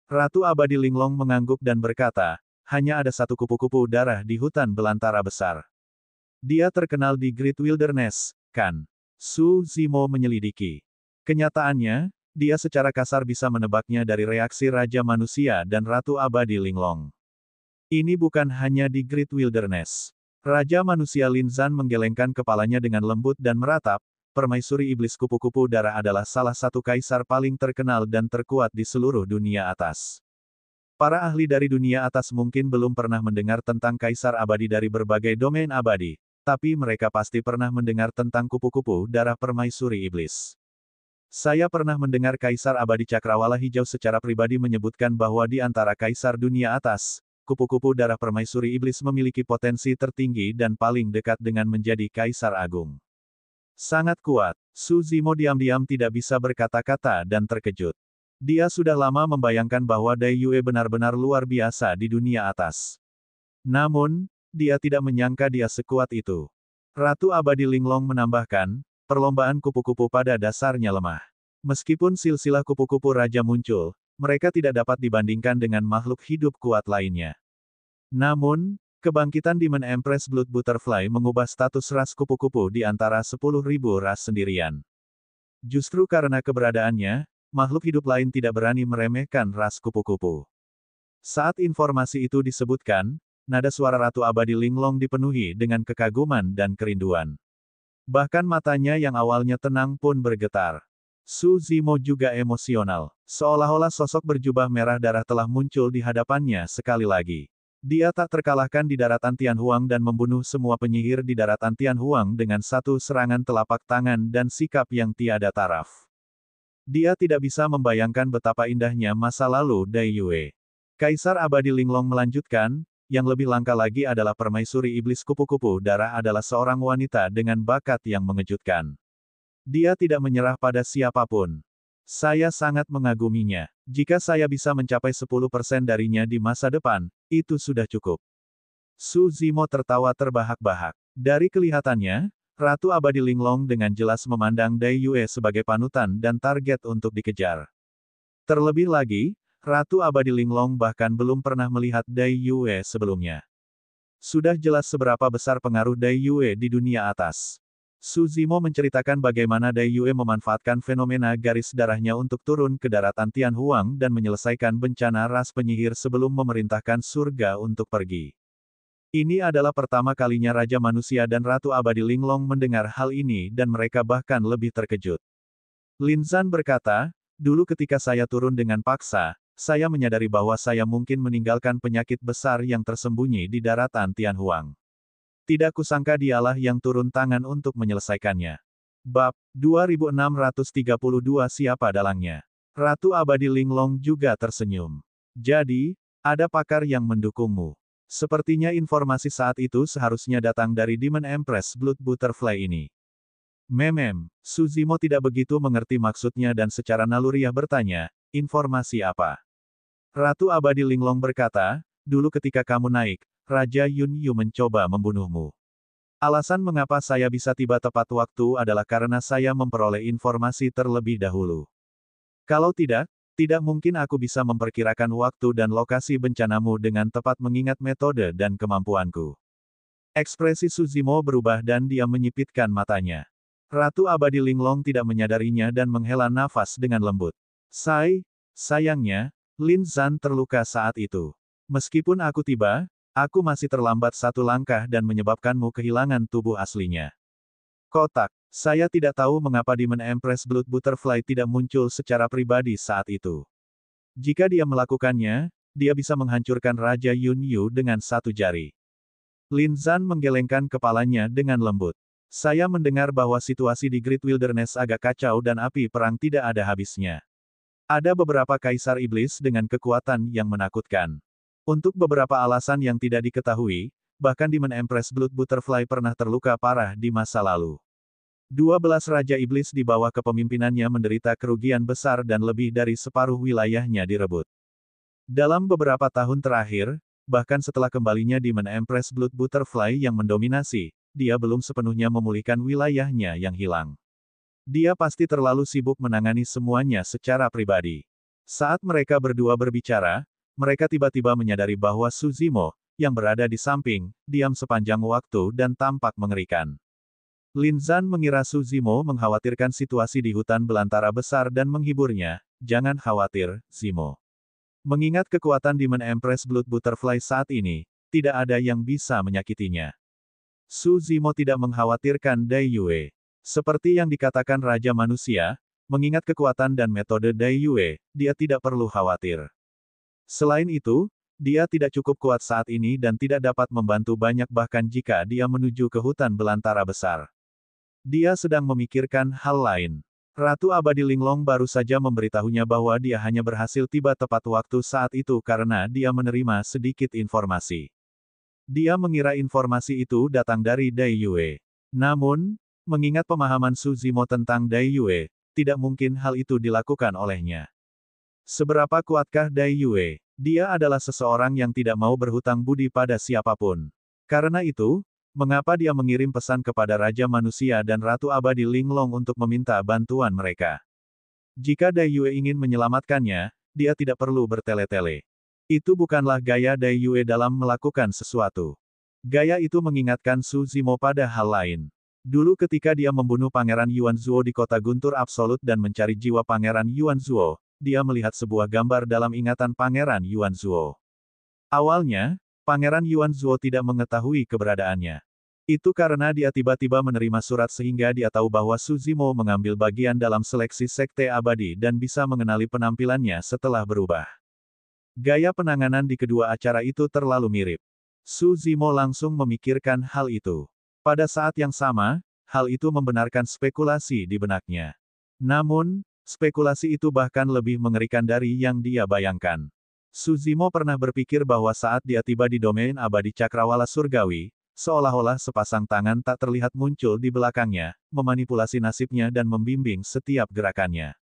Ratu Abadi Linglong mengangguk dan berkata, hanya ada satu kupu-kupu darah di hutan belantara besar. Dia terkenal di Great Wilderness, kan? Su Zimo menyelidiki. Kenyataannya, dia secara kasar bisa menebaknya dari reaksi Raja Manusia dan Ratu Abadi Linglong. Ini bukan hanya di Great Wilderness. Raja Manusia Lin Zan menggelengkan kepalanya dengan lembut dan meratap, permaisuri iblis kupu-kupu darah adalah salah satu kaisar paling terkenal dan terkuat di seluruh dunia atas. Para ahli dari dunia atas mungkin belum pernah mendengar tentang kaisar abadi dari berbagai domain abadi, tapi mereka pasti pernah mendengar tentang kupu-kupu darah permaisuri iblis. Saya pernah mendengar Kaisar Abadi Cakrawala Hijau secara pribadi menyebutkan bahwa di antara kaisar dunia atas, kupu-kupu darah permaisuri iblis memiliki potensi tertinggi dan paling dekat dengan menjadi kaisar agung. Sangat kuat. Su Zimo diam-diam tidak bisa berkata-kata dan terkejut. Dia sudah lama membayangkan bahwa Dai Yue benar-benar luar biasa di dunia atas. Namun, dia tidak menyangka dia sekuat itu. Ratu Abadi Linglong menambahkan, perlombaan kupu-kupu pada dasarnya lemah. Meskipun silsilah kupu-kupu raja muncul, mereka tidak dapat dibandingkan dengan makhluk hidup kuat lainnya. Namun, kebangkitan Demon Empress Blood Butterfly mengubah status ras kupu-kupu di antara 10.000 ras sendirian. Justru karena keberadaannya, makhluk hidup lain tidak berani meremehkan ras kupu-kupu. Saat informasi itu disebutkan, nada suara Ratu Abadi Linglong dipenuhi dengan kekaguman dan kerinduan. Bahkan matanya yang awalnya tenang pun bergetar. Su Zimo juga emosional. Seolah-olah sosok berjubah merah darah telah muncul di hadapannya sekali lagi. Dia tak terkalahkan di daratan Tianhuang dan membunuh semua penyihir di daratan Tianhuang dengan satu serangan telapak tangan dan sikap yang tiada taraf. Dia tidak bisa membayangkan betapa indahnya masa lalu Dai Yue. Kaisar Abadi Linglong melanjutkan, yang lebih langka lagi adalah permaisuri iblis kupu-kupu darah adalah seorang wanita dengan bakat yang mengejutkan. Dia tidak menyerah pada siapapun. Saya sangat mengaguminya. Jika saya bisa mencapai 10% darinya di masa depan, itu sudah cukup. Su Zimo tertawa terbahak-bahak. Dari kelihatannya, Ratu Abadi Linglong dengan jelas memandang Dai Yue sebagai panutan dan target untuk dikejar. Terlebih lagi, Ratu Abadi Linglong bahkan belum pernah melihat Dai Yue sebelumnya. Sudah jelas seberapa besar pengaruh Dai Yue di dunia atas. Su Zimo menceritakan bagaimana Dai Yue memanfaatkan fenomena garis darahnya untuk turun ke daratan Tianhuang dan menyelesaikan bencana ras penyihir sebelum memerintahkan surga untuk pergi. Ini adalah pertama kalinya Raja Manusia dan Ratu Abadi Linglong mendengar hal ini dan mereka bahkan lebih terkejut. Lin Zan berkata, dulu ketika saya turun dengan paksa, saya menyadari bahwa saya mungkin meninggalkan penyakit besar yang tersembunyi di daratan Tianhuang. Tidak kusangka dialah yang turun tangan untuk menyelesaikannya. Bab 2632 Siapa dalangnya? Ratu Abadi Linglong juga tersenyum. Jadi, ada pakar yang mendukungmu. Sepertinya informasi saat itu seharusnya datang dari Demon Empress Blood Butterfly ini. Su Zimo tidak begitu mengerti maksudnya dan secara naluriah bertanya, informasi apa? Ratu Abadi Linglong berkata, dulu ketika kamu naik, Raja Yun Yu mencoba membunuhmu. Alasan mengapa saya bisa tiba tepat waktu adalah karena saya memperoleh informasi terlebih dahulu. Kalau tidak mungkin aku bisa memperkirakan waktu dan lokasi bencanamu dengan tepat mengingat metode dan kemampuanku. Ekspresi Su Zimo berubah dan dia menyipitkan matanya. Ratu Abadi Linglong tidak menyadarinya dan menghela nafas dengan lembut. Sayangnya, Lin Zan terluka saat itu. Meskipun aku tiba, aku masih terlambat satu langkah dan menyebabkanmu kehilangan tubuh aslinya. Kotak. Saya tidak tahu mengapa Demon Empress Blood Butterfly tidak muncul secara pribadi saat itu. Jika dia melakukannya, dia bisa menghancurkan Raja Yun Yu dengan satu jari. Lin Zan menggelengkan kepalanya dengan lembut. Saya mendengar bahwa situasi di Great Wilderness agak kacau dan api perang tidak ada habisnya. Ada beberapa kaisar iblis dengan kekuatan yang menakutkan. Untuk beberapa alasan yang tidak diketahui, bahkan Demon Empress Blood Butterfly pernah terluka parah di masa lalu. 12 Raja Iblis di bawah kepemimpinannya menderita kerugian besar dan lebih dari separuh wilayahnya direbut. Dalam beberapa tahun terakhir, bahkan setelah kembalinya Demon Empress Blood Butterfly yang mendominasi, dia belum sepenuhnya memulihkan wilayahnya yang hilang. Dia pasti terlalu sibuk menangani semuanya secara pribadi. Saat mereka berdua berbicara, mereka tiba-tiba menyadari bahwa Su Zimo, yang berada di samping, diam sepanjang waktu dan tampak mengerikan. Lin Zan mengira Su Zimo mengkhawatirkan situasi di hutan belantara besar dan menghiburnya, jangan khawatir, Zimo. Mengingat kekuatan Demon Empress Blood Butterfly saat ini, tidak ada yang bisa menyakitinya. Su Zimo tidak mengkhawatirkan Dai Yue. Seperti yang dikatakan Raja Manusia, mengingat kekuatan dan metode Dai Yue, dia tidak perlu khawatir. Selain itu, dia tidak cukup kuat saat ini dan tidak dapat membantu banyak bahkan jika dia menuju ke hutan belantara besar. Dia sedang memikirkan hal lain. Ratu Abadi Linglong baru saja memberitahunya bahwa dia hanya berhasil tiba tepat waktu saat itu karena dia menerima sedikit informasi. Dia mengira informasi itu datang dari Dai Yue. Namun, mengingat pemahaman Su Zimo tentang Dai Yue, tidak mungkin hal itu dilakukan olehnya. Seberapa kuatkah Dai Yue? Dia adalah seseorang yang tidak mau berhutang budi pada siapapun. Karena itu, mengapa dia mengirim pesan kepada Raja Manusia dan Ratu Abadi Linglong untuk meminta bantuan mereka? Jika Dai Yue ingin menyelamatkannya, dia tidak perlu bertele-tele. Itu bukanlah gaya Dai Yue dalam melakukan sesuatu. Gaya itu mengingatkan Su Zimo pada hal lain. Dulu ketika dia membunuh Pangeran Yuan Zuo di kota Guntur Absolut dan mencari jiwa Pangeran Yuan Zuo, dia melihat sebuah gambar dalam ingatan Pangeran Yuan Zuo. Awalnya, Pangeran Yuan Zuo tidak mengetahui keberadaannya. Itu karena dia tiba-tiba menerima surat sehingga dia tahu bahwa Su Zimo mengambil bagian dalam seleksi Sekte Abadi dan bisa mengenali penampilannya setelah berubah. Gaya penanganan di kedua acara itu terlalu mirip. Su Zimo langsung memikirkan hal itu. Pada saat yang sama, hal itu membenarkan spekulasi di benaknya. Namun, spekulasi itu bahkan lebih mengerikan dari yang dia bayangkan. Su Zimo pernah berpikir bahwa saat dia tiba di domain abadi Cakrawala Surgawi, seolah-olah sepasang tangan tak terlihat muncul di belakangnya, memanipulasi nasibnya dan membimbing setiap gerakannya.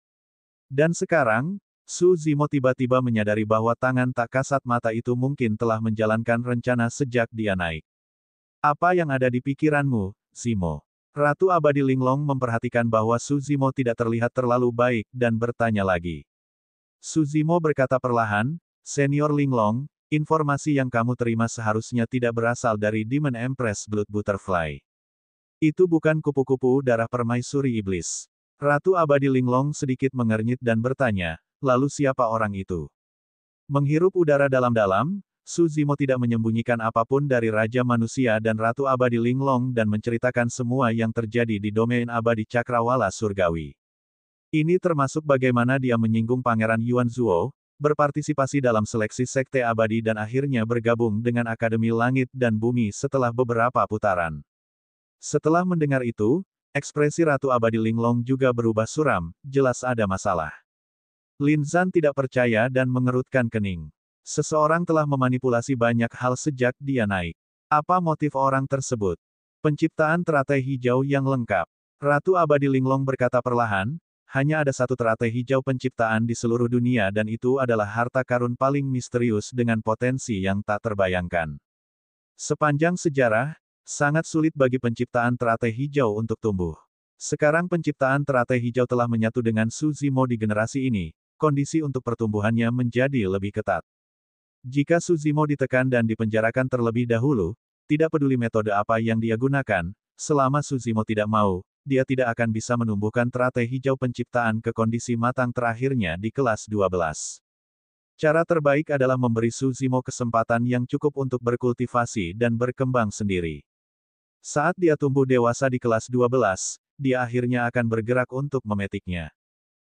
Dan sekarang, Su Zimo tiba-tiba menyadari bahwa tangan tak kasat mata itu mungkin telah menjalankan rencana sejak dia naik. Apa yang ada di pikiranmu, Zimo? Ratu Abadi Linglong memperhatikan bahwa Su Zimo tidak terlihat terlalu baik dan bertanya lagi. Su Zimo berkata perlahan, Senior Linglong, informasi yang kamu terima seharusnya tidak berasal dari Demon Empress Blood Butterfly. Itu bukan kupu-kupu darah permaisuri iblis. Ratu Abadi Linglong sedikit mengernyit dan bertanya, lalu siapa orang itu? Menghirup udara dalam-dalam, Su Zimo tidak menyembunyikan apapun dari Raja Manusia dan Ratu Abadi Linglong dan menceritakan semua yang terjadi di domain abadi Cakrawala Surgawi. Ini termasuk bagaimana dia menyinggung Pangeran Yuan Zuo, berpartisipasi dalam seleksi Sekte Abadi dan akhirnya bergabung dengan Akademi Langit dan Bumi setelah beberapa putaran. Setelah mendengar itu, ekspresi Ratu Abadi Linglong juga berubah suram, jelas ada masalah. Lin Zan tidak percaya dan mengerutkan kening. Seseorang telah memanipulasi banyak hal sejak dia naik. Apa motif orang tersebut? Penciptaan teratai hijau yang lengkap. Ratu Abadi Linglong berkata perlahan, hanya ada satu teratai hijau penciptaan di seluruh dunia dan itu adalah harta karun paling misterius dengan potensi yang tak terbayangkan. Sepanjang sejarah, sangat sulit bagi penciptaan teratai hijau untuk tumbuh. Sekarang penciptaan teratai hijau telah menyatu dengan Su Zimo di generasi ini, kondisi untuk pertumbuhannya menjadi lebih ketat. Jika Su Zimo ditekan dan dipenjarakan terlebih dahulu, tidak peduli metode apa yang dia gunakan, selama Su Zimo tidak mau, dia tidak akan bisa menumbuhkan teratai hijau penciptaan ke kondisi matang terakhirnya di kelas 12. Cara terbaik adalah memberi Su Zimo kesempatan yang cukup untuk berkultivasi dan berkembang sendiri. Saat dia tumbuh dewasa di kelas 12, dia akhirnya akan bergerak untuk memetiknya.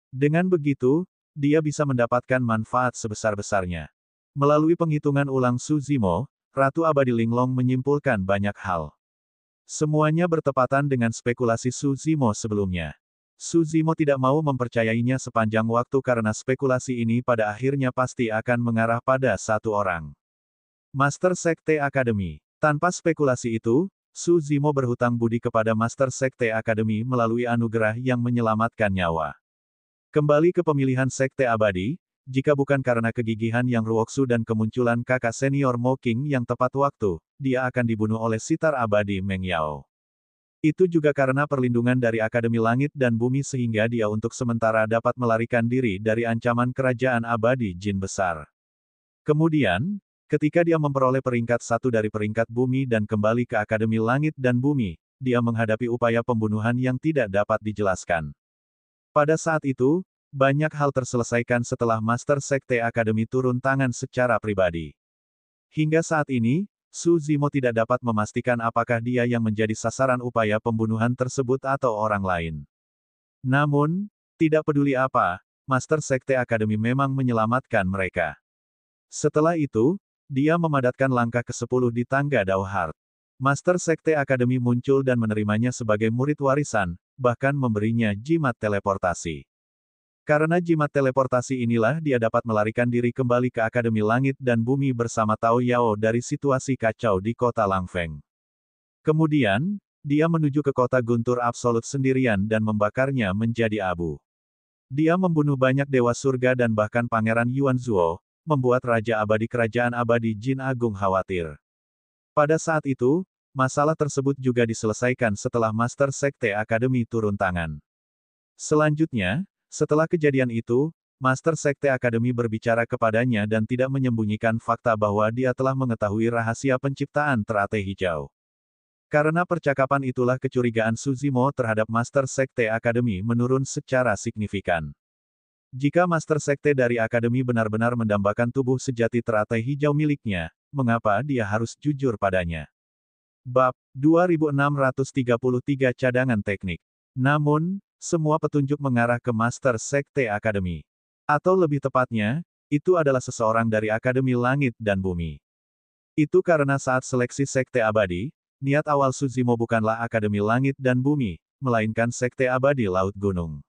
Dengan begitu, dia bisa mendapatkan manfaat sebesar-besarnya. Melalui penghitungan ulang Su Zimo, Ratu Abadi Linglong menyimpulkan banyak hal. Semuanya bertepatan dengan spekulasi Su Zimo sebelumnya. Su Zimo tidak mau mempercayainya sepanjang waktu karena spekulasi ini pada akhirnya pasti akan mengarah pada satu orang. Master Sekte Akademi. Tanpa spekulasi itu, Su Zimo berhutang budi kepada Master Sekte Akademi melalui anugerah yang menyelamatkan nyawa. Kembali ke pemilihan Sekte Abadi, jika bukan karena kegigihan Yang Ruoksu dan kemunculan kakak senior Mo King yang tepat waktu, dia akan dibunuh oleh Sitar Abadi Meng Yao. Itu juga karena perlindungan dari Akademi Langit dan Bumi sehingga dia untuk sementara dapat melarikan diri dari ancaman kerajaan abadi Jin besar. Kemudian, ketika dia memperoleh peringkat 1 dari peringkat bumi dan kembali ke Akademi Langit dan Bumi, dia menghadapi upaya pembunuhan yang tidak dapat dijelaskan. Pada saat itu, banyak hal terselesaikan setelah Master Sekte Akademi turun tangan secara pribadi. Hingga saat ini, Su Zimo tidak dapat memastikan apakah dia yang menjadi sasaran upaya pembunuhan tersebut atau orang lain. Namun, tidak peduli apa, Master Sekte Akademi memang menyelamatkan mereka. Setelah itu, dia memadatkan langkah ke-10 di tangga Dao Heart. Master Sekte Akademi muncul dan menerimanya sebagai murid warisan, bahkan memberinya jimat teleportasi. Karena jimat teleportasi inilah dia dapat melarikan diri kembali ke Akademi Langit dan Bumi bersama Tao Yao dari situasi kacau di kota Langfeng. Kemudian, dia menuju ke kota Guntur Absolut sendirian dan membakarnya menjadi abu. Dia membunuh banyak dewa surga dan bahkan Pangeran Yuan Zuo, membuat Raja Abadi Kerajaan Abadi Jin Agung khawatir. Pada saat itu, masalah tersebut juga diselesaikan setelah Master Sekte Akademi turun tangan. Selanjutnya, setelah kejadian itu, Master Sekte Akademi berbicara kepadanya dan tidak menyembunyikan fakta bahwa dia telah mengetahui rahasia penciptaan teratai hijau. Karena percakapan itulah kecurigaan Suzimo terhadap Master Sekte Akademi menurun secara signifikan. Jika Master Sekte dari Akademi benar-benar mendambakan tubuh sejati teratai hijau miliknya, mengapa dia harus jujur padanya? Bab 2633 Cadangan Teknik. Namun, semua petunjuk mengarah ke Master Sekte Akademi. Atau lebih tepatnya, itu adalah seseorang dari Akademi Langit dan Bumi. Itu karena saat seleksi Sekte Abadi, niat awal Suzimo bukanlah Akademi Langit dan Bumi, melainkan Sekte Abadi Laut Gunung.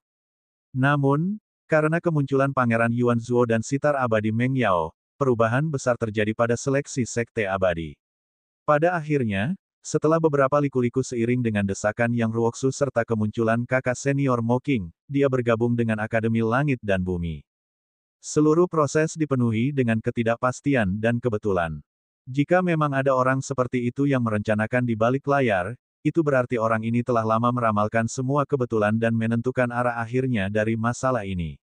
Namun, karena kemunculan Pangeran Yuan Zuo dan Sitar Abadi Meng Yao, perubahan besar terjadi pada seleksi Sekte Abadi. Pada akhirnya, setelah beberapa liku-liku seiring dengan desakan Yang Ruoxu serta kemunculan kakak senior Mo King, dia bergabung dengan Akademi Langit dan Bumi. Seluruh proses dipenuhi dengan ketidakpastian dan kebetulan. Jika memang ada orang seperti itu yang merencanakan di balik layar, itu berarti orang ini telah lama meramalkan semua kebetulan dan menentukan arah akhirnya dari masalah ini.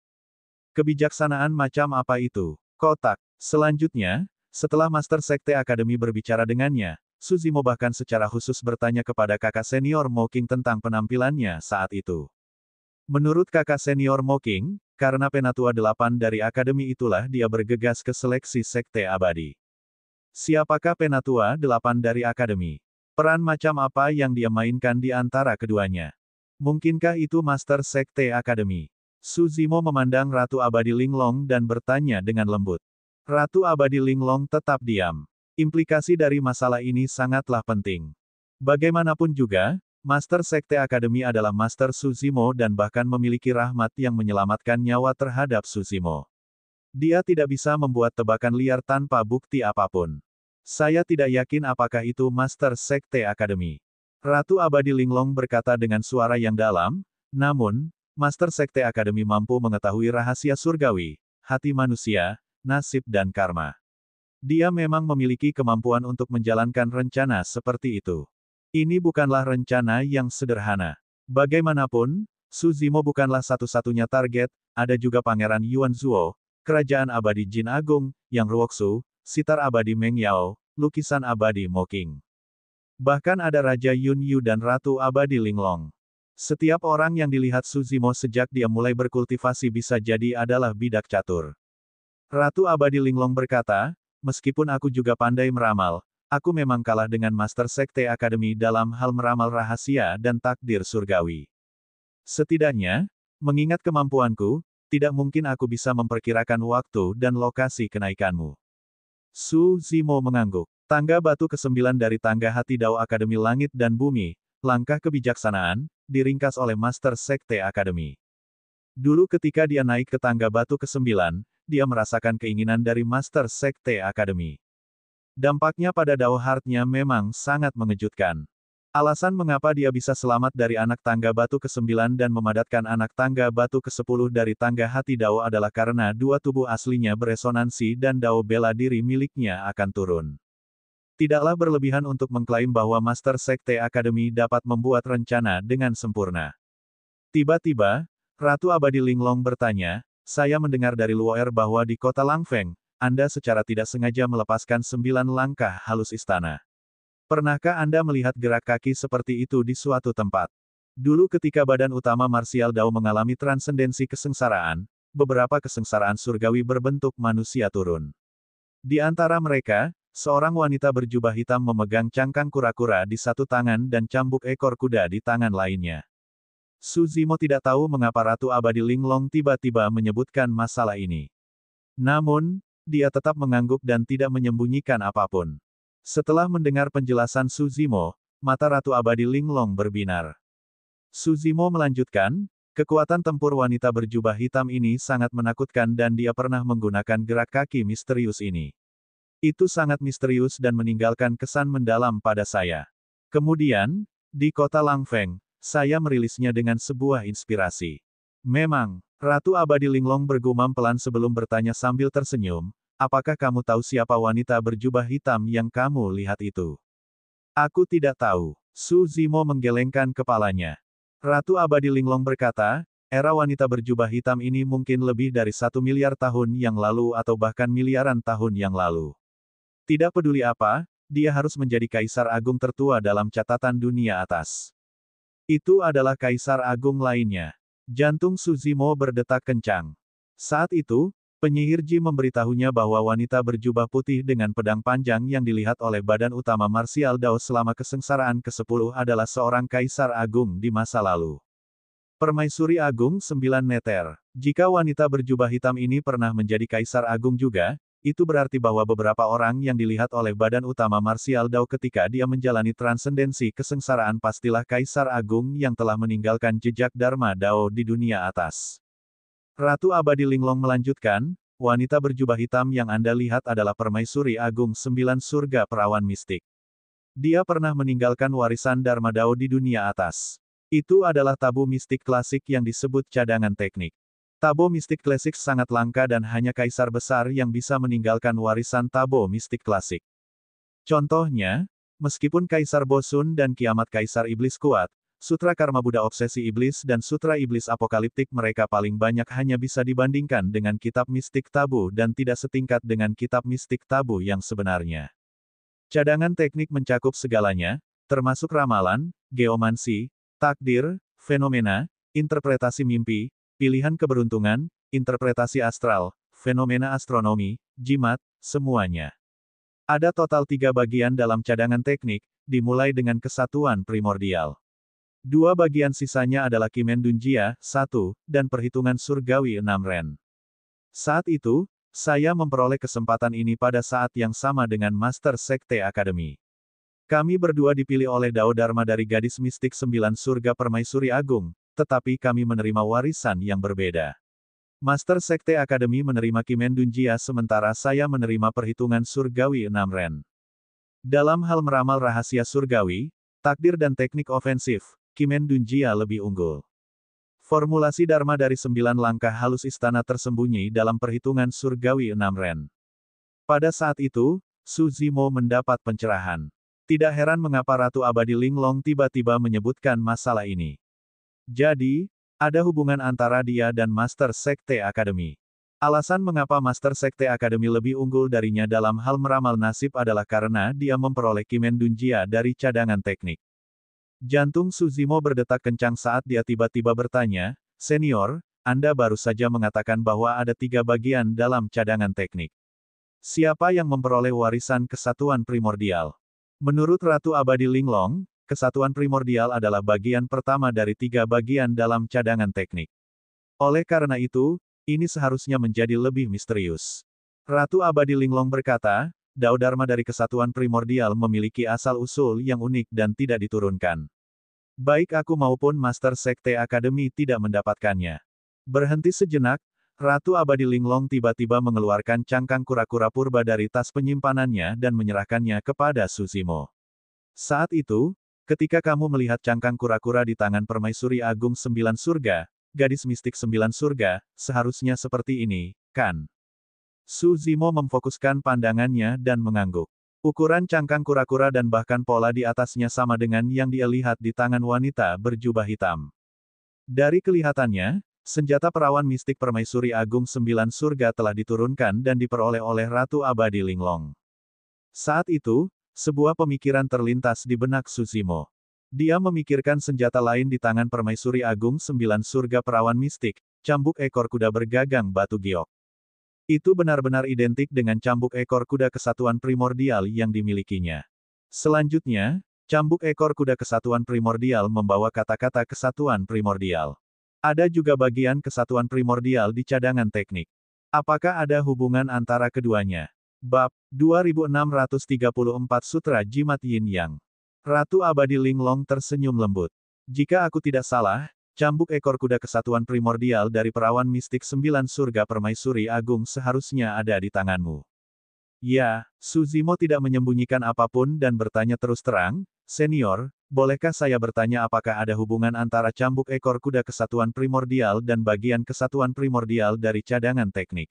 Kebijaksanaan macam apa itu? Kotak. Selanjutnya, setelah Master Sekte Akademi berbicara dengannya, Suzimo bahkan secara khusus bertanya kepada kakak senior Mo King tentang penampilannya saat itu. Menurut kakak senior Mo King, karena penatua 8 dari Akademi itulah dia bergegas ke seleksi Sekte Abadi. Siapakah penatua 8 dari Akademi? Peran macam apa yang dia mainkan di antara keduanya? Mungkinkah itu Master Sekte Akademi? Suzimo memandang Ratu Abadi Linglong dan bertanya dengan lembut. Ratu Abadi Linglong tetap diam. Implikasi dari masalah ini sangatlah penting. Bagaimanapun juga, Master Sekte Akademi adalah Master Suzimo dan bahkan memiliki rahmat yang menyelamatkan nyawa terhadap Suzimo. Dia tidak bisa membuat tebakan liar tanpa bukti apapun. Saya tidak yakin apakah itu Master Sekte Akademi. Ratu Abadi Linglong berkata dengan suara yang dalam, namun, Master Sekte Akademi mampu mengetahui rahasia surgawi, hati manusia, nasib dan karma. Dia memang memiliki kemampuan untuk menjalankan rencana seperti itu. Ini bukanlah rencana yang sederhana. Bagaimanapun, Suzimo bukanlah satu-satunya target, ada juga Pangeran Yuan Zuo, Kerajaan Abadi Jin Agung, Yang Ruoxu, Sitar Abadi Meng Yao, Lukisan Abadi Mo King. Bahkan ada Raja Yun Yu dan Ratu Abadi Linglong. Setiap orang yang dilihat Suzimo sejak dia mulai berkultivasi bisa jadi adalah bidak catur. Ratu Abadi Linglong berkata, meskipun aku juga pandai meramal, aku memang kalah dengan Master Sekte Akademi dalam hal meramal rahasia dan takdir surgawi. Setidaknya, mengingat kemampuanku, tidak mungkin aku bisa memperkirakan waktu dan lokasi kenaikanmu. Suzimo mengangguk. Tangga batu ke-9 dari tangga hati Dao Akademi Langit dan Bumi, langkah kebijaksanaan, diringkas oleh Master Sekte Akademi. Dulu ketika dia naik ke tangga batu ke-9, dia merasakan keinginan dari Master Sekte Akademi. Dampaknya pada Dao Heart-nya memang sangat mengejutkan. Alasan mengapa dia bisa selamat dari anak tangga batu ke-9 dan memadatkan anak tangga batu ke-10 dari tangga hati Dao adalah karena dua tubuh aslinya beresonansi dan Dao bela diri miliknya akan turun. Tidaklah berlebihan untuk mengklaim bahwa Master Sekte Akademi dapat membuat rencana dengan sempurna. Tiba-tiba, Ratu Abadi Linglong bertanya, saya mendengar dari Luoer bahwa di kota Langfeng, Anda secara tidak sengaja melepaskan 9 langkah halus istana. Pernahkah Anda melihat gerak kaki seperti itu di suatu tempat? Dulu ketika badan utama marsial Dao mengalami transendensi kesengsaraan, beberapa kesengsaraan surgawi berbentuk manusia turun. Di antara mereka, seorang wanita berjubah hitam memegang cangkang kura-kura di satu tangan dan cambuk ekor kuda di tangan lainnya. Suzimo tidak tahu mengapa Ratu Abadi Linglong tiba-tiba menyebutkan masalah ini. Namun, dia tetap mengangguk dan tidak menyembunyikan apapun. Setelah mendengar penjelasan Suzimo, mata Ratu Abadi Linglong berbinar. Suzimo melanjutkan, kekuatan tempur wanita berjubah hitam ini sangat menakutkan dan dia pernah menggunakan gerak kaki misterius ini. Itu sangat misterius dan meninggalkan kesan mendalam pada saya. Kemudian, di kota Langfeng, saya merilisnya dengan sebuah inspirasi. Memang, Ratu Abadi Linglong bergumam pelan sebelum bertanya sambil tersenyum, apakah kamu tahu siapa wanita berjubah hitam yang kamu lihat itu? Aku tidak tahu. Suzimo menggelengkan kepalanya. Ratu Abadi Linglong berkata, Era wanita berjubah hitam ini mungkin lebih dari 1 miliar tahun yang lalu atau bahkan miliaran tahun yang lalu. Tidak peduli apa, dia harus menjadi kaisar agung tertua dalam catatan dunia atas. Itu adalah kaisar agung lainnya. Jantung Suzimo berdetak kencang. Saat itu, penyihir Ji memberitahunya bahwa wanita berjubah putih dengan pedang panjang yang dilihat oleh badan utama marsial Dao selama kesengsaraan ke-10 adalah seorang kaisar agung di masa lalu. Permaisuri Agung 9 Neter. Jika wanita berjubah hitam ini pernah menjadi kaisar agung juga, itu berarti bahwa beberapa orang yang dilihat oleh badan utama marsial Dao ketika dia menjalani transendensi kesengsaraan pastilah kaisar agung yang telah meninggalkan jejak Dharma Dao di dunia atas. Ratu Abadi Linglong melanjutkan, wanita berjubah hitam yang Anda lihat adalah Permaisuri Agung 9 Surga Perawan Mistik. Dia pernah meninggalkan warisan Dharma Dao di dunia atas. Itu adalah tabu mistik klasik yang disebut cadangan teknik. Tabo mistik klasik sangat langka dan hanya kaisar besar yang bisa meninggalkan warisan tabo mistik klasik. Contohnya, meskipun Kaisar Bosun dan Kiamat Kaisar Iblis kuat, Sutra Karma Buddha Obsesi Iblis dan Sutra Iblis Apokaliptik mereka paling banyak hanya bisa dibandingkan dengan kitab mistik tabu dan tidak setingkat dengan kitab mistik tabu yang sebenarnya. Cadangan teknik mencakup segalanya, termasuk ramalan, geomansi, takdir, fenomena, interpretasi mimpi, pilihan keberuntungan, interpretasi astral, fenomena astronomi, jimat, semuanya. Ada total 3 bagian dalam cadangan teknik, dimulai dengan kesatuan primordial. 2 bagian sisanya adalah Kimen Dunjia, 1, dan perhitungan surgawi 6 Ren. Saat itu, saya memperoleh kesempatan ini pada saat yang sama dengan Master Sekte Academy. Kami berdua dipilih oleh Dao Dharma dari gadis mistik 9 surga Permaisuri Agung, tetapi kami menerima warisan yang berbeda. Master Sekte Academy menerima Kimen Dunjia sementara saya menerima perhitungan surgawi 6 Ren. Dalam hal meramal rahasia surgawi, takdir dan teknik ofensif, Kimen Dunjia lebih unggul. Formulasi Dharma dari 9 langkah halus istana tersembunyi dalam perhitungan surgawi 6 Ren. Pada saat itu, Su Zimo mendapat pencerahan. Tidak heran mengapa Ratu Abadi Linglong tiba-tiba menyebutkan masalah ini. Jadi, ada hubungan antara dia dan Master Sekte Academy. Alasan mengapa Master Sekte Academy lebih unggul darinya dalam hal meramal nasib adalah karena dia memperoleh Kimen Dunjia dari cadangan teknik. Jantung Suzimo berdetak kencang saat dia tiba-tiba bertanya, "Senior, Anda baru saja mengatakan bahwa ada 3 bagian dalam cadangan teknik. Siapa yang memperoleh warisan kesatuan primordial?" Menurut Ratu Abadi Linglong, kesatuan primordial adalah bagian pertama dari 3 bagian dalam cadangan teknik. Oleh karena itu, ini seharusnya menjadi lebih misterius. Ratu Abadi Linglong berkata, Dao Dharma dari kesatuan primordial memiliki asal-usul yang unik dan tidak diturunkan. Baik aku maupun Master Sekte Academy tidak mendapatkannya. Berhenti sejenak, Ratu Abadi Linglong tiba-tiba mengeluarkan cangkang kura-kura purba dari tas penyimpanannya dan menyerahkannya kepada Suzimo. Saat itu, ketika kamu melihat cangkang kura-kura di tangan Permaisuri Agung 9 Surga, gadis mistik 9 Surga, seharusnya seperti ini, kan? Suzimo memfokuskan pandangannya dan mengangguk. Ukuran cangkang kura-kura dan bahkan pola di atasnya sama dengan yang dia lihat di tangan wanita berjubah hitam. Dari kelihatannya, senjata perawan mistik Permaisuri Agung 9 Surga telah diturunkan dan diperoleh oleh Ratu Abadi Linglong. Saat itu, sebuah pemikiran terlintas di benak Suzimo. Dia memikirkan senjata lain di tangan Permaisuri Agung 9 Surga Perawan Mistik, cambuk ekor kuda bergagang batu giok. Itu benar-benar identik dengan cambuk ekor kuda kesatuan primordial yang dimilikinya. Selanjutnya, cambuk ekor kuda kesatuan primordial membawa kata-kata kesatuan primordial. Ada juga bagian kesatuan primordial di cadangan teknik. Apakah ada hubungan antara keduanya? Bab 2634 Sutra Jimat Yin Yang. Ratu Abadi Linglong tersenyum lembut. Jika aku tidak salah, cambuk ekor kuda kesatuan primordial dari perawan mistik 9 surga Permaisuri Agung seharusnya ada di tanganmu. Ya, Suzimo tidak menyembunyikan apapun dan bertanya terus terang, Senior, bolehkah saya bertanya apakah ada hubungan antara cambuk ekor kuda kesatuan primordial dan bagian kesatuan primordial dari cadangan teknik?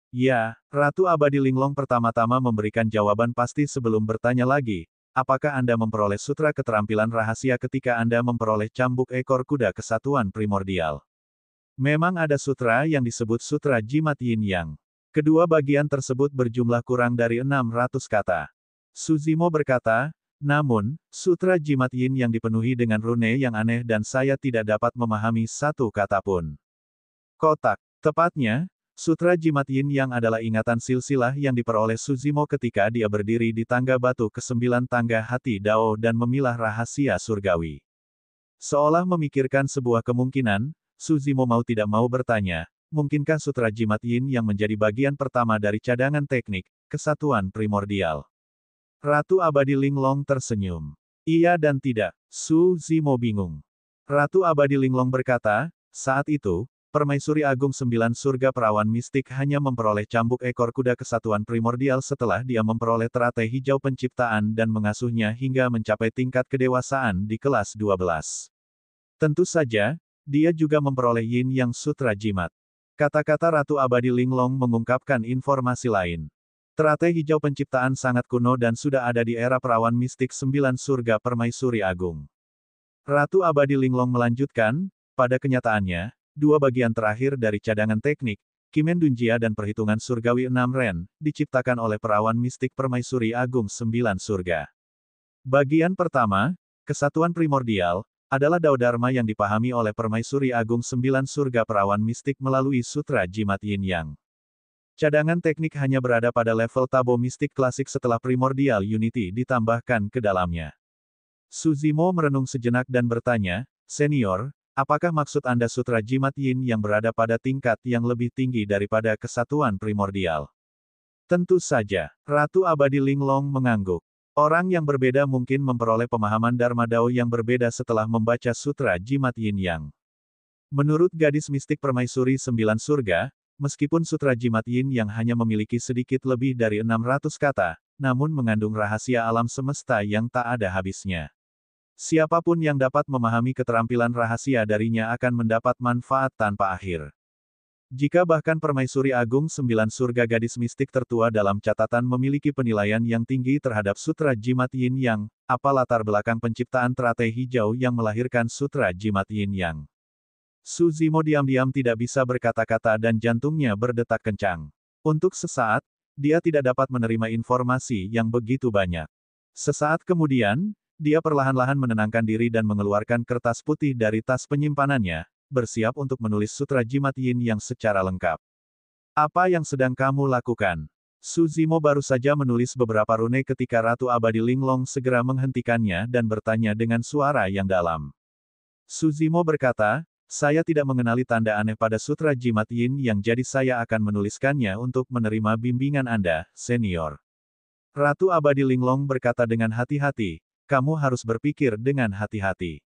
Ya, Ratu Abadi Linglong pertama-tama memberikan jawaban pasti sebelum bertanya lagi, apakah Anda memperoleh sutra keterampilan rahasia ketika Anda memperoleh cambuk ekor kuda kesatuan primordial? Memang ada sutra yang disebut Sutra Jimat Yin Yang. Kedua bagian tersebut berjumlah kurang dari 600 kata. Suzimo berkata, namun, Sutra Jimat Yin yang dipenuhi dengan rune yang aneh dan saya tidak dapat memahami satu kata pun. Kotak. Tepatnya, Sutra Jimat Yin Yang adalah ingatan silsilah yang diperoleh Suzimo ketika dia berdiri di tangga batu ke-9 tangga hati Dao dan memilah rahasia surgawi. Seolah memikirkan sebuah kemungkinan, Suzimo mau tidak mau bertanya, mungkinkah Sutra Jimat Yin yang menjadi bagian pertama dari cadangan teknik, kesatuan primordial? Ratu Abadi Linglong tersenyum. Iya dan tidak, Suzimo bingung. Ratu Abadi Linglong berkata, saat itu, Permaisuri Agung 9 Surga Perawan Mistik hanya memperoleh cambuk ekor kuda kesatuan primordial setelah dia memperoleh teratai hijau penciptaan dan mengasuhnya hingga mencapai tingkat kedewasaan di kelas 12. Tentu saja, dia juga memperoleh Yin Yang Sutra Jimat. Kata-kata Ratu Abadi Linglong mengungkapkan informasi lain. Teratai hijau penciptaan sangat kuno dan sudah ada di era perawan mistik 9 surga Permaisuri Agung. Ratu Abadi Linglong melanjutkan, pada kenyataannya, dua bagian terakhir dari cadangan teknik, Kimen Dunjia dan perhitungan surgawi 6 Ren, diciptakan oleh perawan mistik Permaisuri Agung 9 surga. Bagian pertama, kesatuan primordial, adalah Dao Dharma yang dipahami oleh Permaisuri Agung 9 surga perawan mistik melalui Sutra Jimat Yin Yang. Cadangan teknik hanya berada pada level Tabo mistik klasik setelah Primordial Unity ditambahkan ke dalamnya. Suzimo merenung sejenak dan bertanya, Senior, apakah maksud Anda Sutra Jimat Yin yang berada pada tingkat yang lebih tinggi daripada kesatuan primordial? Tentu saja, Ratu Abadi Linglong mengangguk. Orang yang berbeda mungkin memperoleh pemahaman Dharma Dao yang berbeda setelah membaca Sutra Jimat Yin Yang. Menurut gadis mistik Permaisuri 9 surga, meskipun Sutra Jimat Yin yang hanya memiliki sedikit lebih dari 600 kata, namun mengandung rahasia alam semesta yang tak ada habisnya. Siapapun yang dapat memahami keterampilan rahasia darinya akan mendapat manfaat tanpa akhir. Jika bahkan Permaisuri Agung 9 surga gadis mistik tertua dalam catatan memiliki penilaian yang tinggi terhadap Sutra Jimat Yin Yang, apa latar belakang penciptaan teratai hijau yang melahirkan Sutra Jimat Yin Yang? Suzimo diam-diam tidak bisa berkata-kata dan jantungnya berdetak kencang. Untuk sesaat, dia tidak dapat menerima informasi yang begitu banyak. Sesaat kemudian, dia perlahan-lahan menenangkan diri dan mengeluarkan kertas putih dari tas penyimpanannya, bersiap untuk menulis Sutra Jimat Yin Yang secara lengkap. Apa yang sedang kamu lakukan? Suzimo baru saja menulis beberapa rune ketika Ratu Abadi Linglong segera menghentikannya dan bertanya dengan suara yang dalam. Suzimo berkata, saya tidak mengenali tanda aneh pada Sutra Jimat Yin Yang jadi saya akan menuliskannya untuk menerima bimbingan Anda, Senior. Ratu Abadi Linglong berkata dengan hati-hati, kamu harus berpikir dengan hati-hati.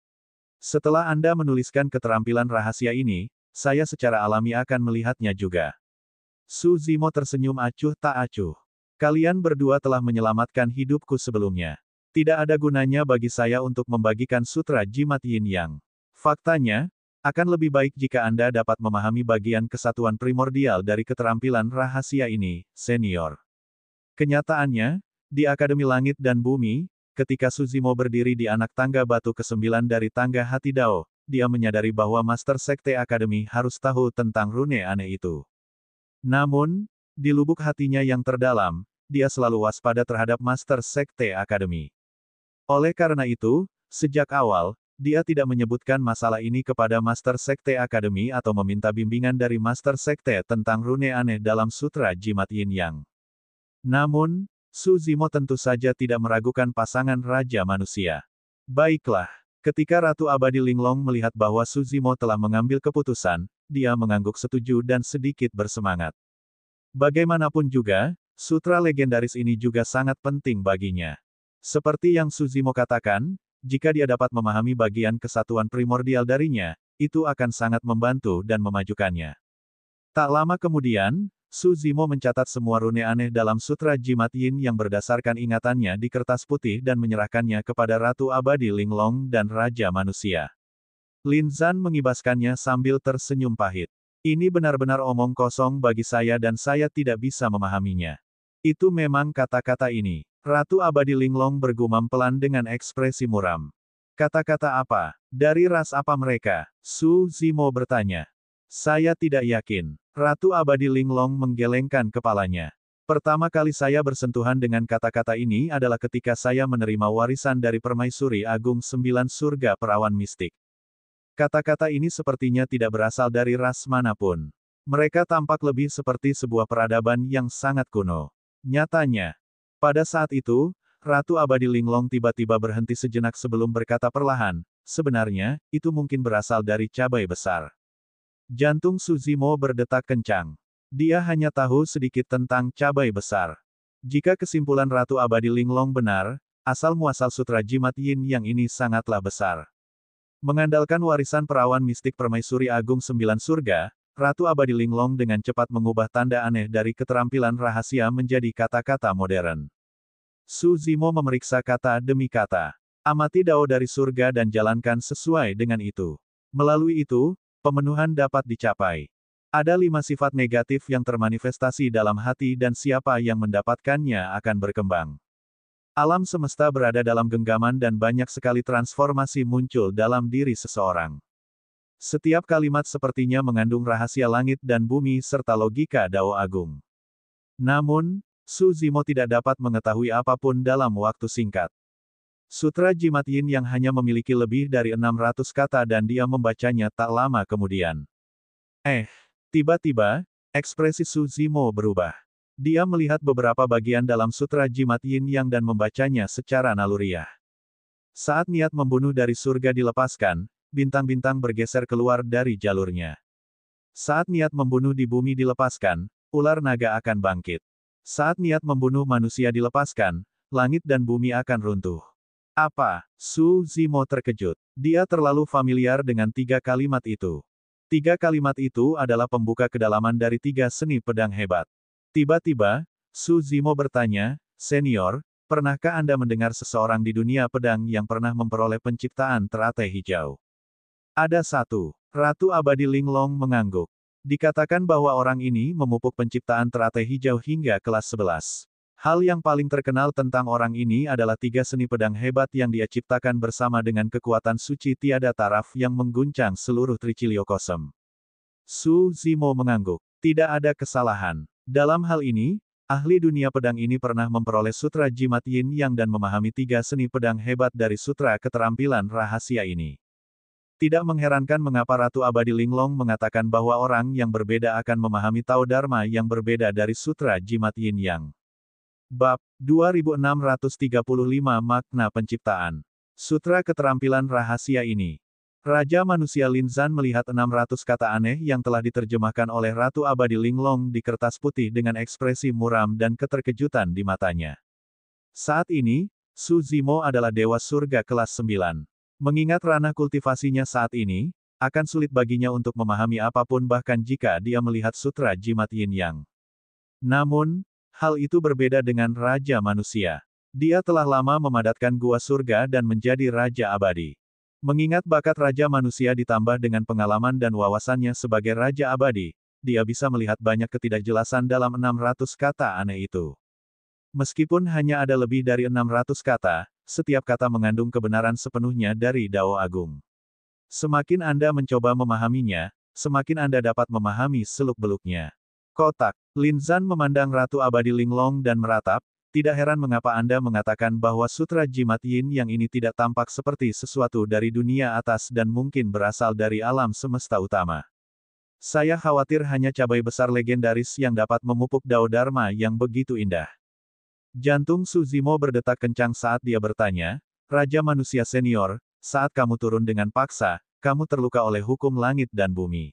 Setelah Anda menuliskan keterampilan rahasia ini, saya secara alami akan melihatnya juga. Suzimo tersenyum acuh tak acuh. Kalian berdua telah menyelamatkan hidupku sebelumnya. Tidak ada gunanya bagi saya untuk membagikan Sutra Jimat Yin Yang. Faktanya, akan lebih baik jika Anda dapat memahami bagian kesatuan primordial dari keterampilan rahasia ini, Senior. Kenyataannya, di Akademi Langit dan Bumi, ketika Suzimo berdiri di anak tangga batu ke-9 dari tangga hati Dao, dia menyadari bahwa Master Sekte Akademi harus tahu tentang rune aneh itu. Namun, di lubuk hatinya yang terdalam, dia selalu waspada terhadap Master Sekte Akademi. Oleh karena itu, sejak awal, dia tidak menyebutkan masalah ini kepada Master Sekte Akademi atau meminta bimbingan dari Master Sekte tentang rune aneh dalam Sutra Jimat Yin Yang. Namun, Suzimo tentu saja tidak meragukan pasangan Raja Manusia. Baiklah, ketika Ratu Abadi Linglong melihat bahwa Suzimo telah mengambil keputusan, dia mengangguk setuju dan sedikit bersemangat. Bagaimanapun juga, sutra legendaris ini juga sangat penting baginya. Seperti yang Suzimo katakan, jika dia dapat memahami bagian kesatuan primordial darinya, itu akan sangat membantu dan memajukannya. Tak lama kemudian, Suzimo mencatat semua rune aneh dalam Sutra Jimat Yin yang berdasarkan ingatannya di kertas putih dan menyerahkannya kepada Ratu Abadi Linglong dan Raja Manusia. Lin Zan mengibaskannya sambil tersenyum pahit. Ini benar-benar omong kosong bagi saya dan saya tidak bisa memahaminya. Itu memang kata-kata ini. Ratu Abadi Linglong bergumam pelan dengan ekspresi muram. Kata-kata apa? Dari ras apa mereka? Suzimo bertanya. Saya tidak yakin. Ratu Abadi Linglong menggelengkan kepalanya. Pertama kali saya bersentuhan dengan kata-kata ini adalah ketika saya menerima warisan dari Permaisuri Agung 9 Surga Perawan Mistik. Kata-kata ini sepertinya tidak berasal dari ras manapun. Mereka tampak lebih seperti sebuah peradaban yang sangat kuno. Nyatanya, pada saat itu, Ratu Abadi Linglong tiba-tiba berhenti sejenak sebelum berkata perlahan, sebenarnya, itu mungkin berasal dari cabai besar. Jantung Su Zimo berdetak kencang. Dia hanya tahu sedikit tentang cabai besar. Jika kesimpulan Ratu Abadi Linglong benar, asal-muasal sutra jimat yin yang ini sangatlah besar. Mengandalkan warisan perawan mistik Permaisuri Agung 9 Surga, Ratu Abadi Linglong dengan cepat mengubah tanda aneh dari keterampilan rahasia menjadi kata-kata modern. Su Zimo memeriksa kata demi kata. Amati dao dari surga dan jalankan sesuai dengan itu. Melalui itu, pemenuhan dapat dicapai. Ada 5 sifat negatif yang termanifestasi dalam hati dan siapa yang mendapatkannya akan berkembang. Alam semesta berada dalam genggaman dan banyak sekali transformasi muncul dalam diri seseorang. Setiap kalimat sepertinya mengandung rahasia langit dan bumi serta logika Dao Agung. Namun, Su Zimo tidak dapat mengetahui apapun dalam waktu singkat. Sutra Jimat Yin yang hanya memiliki lebih dari 600 kata dan dia membacanya tak lama kemudian. Tiba-tiba, ekspresi Su Zimo berubah. Dia melihat beberapa bagian dalam Sutra Jimat Yin Yang dan membacanya secara naluriah. Saat niat membunuh dari surga dilepaskan, bintang-bintang bergeser keluar dari jalurnya. Saat niat membunuh di bumi dilepaskan, ular naga akan bangkit. Saat niat membunuh manusia dilepaskan, langit dan bumi akan runtuh. Apa? Su Zimo terkejut. Dia terlalu familiar dengan 3 kalimat itu. 3 kalimat itu adalah pembuka kedalaman dari 3 seni pedang hebat. Tiba-tiba, Su Zimo bertanya, Senior, pernahkah Anda mendengar seseorang di dunia pedang yang pernah memperoleh penciptaan teratai hijau? Ada satu. Ratu Abadi Linglong mengangguk. Dikatakan bahwa orang ini memupuk penciptaan teratai hijau hingga kelas 11. Hal yang paling terkenal tentang orang ini adalah 3 seni pedang hebat yang dia ciptakan bersama dengan kekuatan suci tiada taraf yang mengguncang seluruh Tricilio Kosem. Su Zimo mengangguk. Tidak ada kesalahan. Dalam hal ini, ahli dunia pedang ini pernah memperoleh Sutra Jimat Yin Yang dan memahami 3 seni pedang hebat dari Sutra Keterampilan Rahasia ini. Tidak mengherankan mengapa Ratu Abadi Linglong mengatakan bahwa orang yang berbeda akan memahami Tao Dharma yang berbeda dari Sutra Jimat Yin Yang. Bab 2635 Makna Penciptaan. Sutra Keterampilan Rahasia ini. Raja Manusia Lin Zan melihat 600 kata aneh yang telah diterjemahkan oleh Ratu Abadi Linglong di kertas putih dengan ekspresi muram dan keterkejutan di matanya. Saat ini, Su Zimo adalah Dewa Surga kelas 9. Mengingat ranah kultivasinya saat ini, akan sulit baginya untuk memahami apapun bahkan jika dia melihat Sutra Jimat Yin Yang. Namun, hal itu berbeda dengan Raja Manusia. Dia telah lama memadatkan Gua Surga dan menjadi Raja Abadi. Mengingat bakat Raja Manusia ditambah dengan pengalaman dan wawasannya sebagai Raja Abadi, dia bisa melihat banyak ketidakjelasan dalam 600 kata aneh itu. Meskipun hanya ada lebih dari 600 kata, setiap kata mengandung kebenaran sepenuhnya dari Dao Agung. Semakin Anda mencoba memahaminya, semakin Anda dapat memahami seluk-beluknya. Kotak. Lin Zan memandang Ratu Abadi Linglong dan meratap, tidak heran mengapa Anda mengatakan bahwa Sutra Jimat Yin yang ini tidak tampak seperti sesuatu dari dunia atas dan mungkin berasal dari alam semesta utama. Saya khawatir hanya cabai besar legendaris yang dapat memupuk Dao Dharma yang begitu indah. Jantung Su Zimo berdetak kencang saat dia bertanya, Raja Manusia Senior, saat kamu turun dengan paksa, kamu terluka oleh hukum langit dan bumi.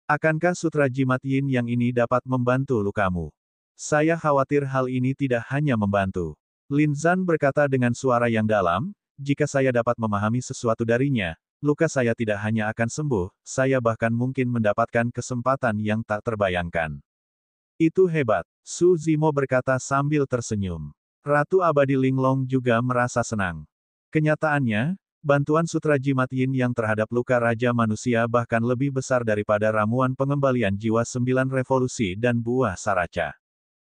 Akankah Sutra Jimat Yin yang ini dapat membantu lukamu? Saya khawatir hal ini tidak hanya membantu. Lin Zan berkata dengan suara yang dalam, jika saya dapat memahami sesuatu darinya, luka saya tidak hanya akan sembuh, saya bahkan mungkin mendapatkan kesempatan yang tak terbayangkan. Itu hebat, Su Zimo berkata sambil tersenyum. Ratu Abadi Linglong juga merasa senang. Kenyataannya, bantuan Sutra Jimat Yin yang terhadap luka Raja Manusia bahkan lebih besar daripada ramuan pengembalian jiwa 9 revolusi dan buah saraca.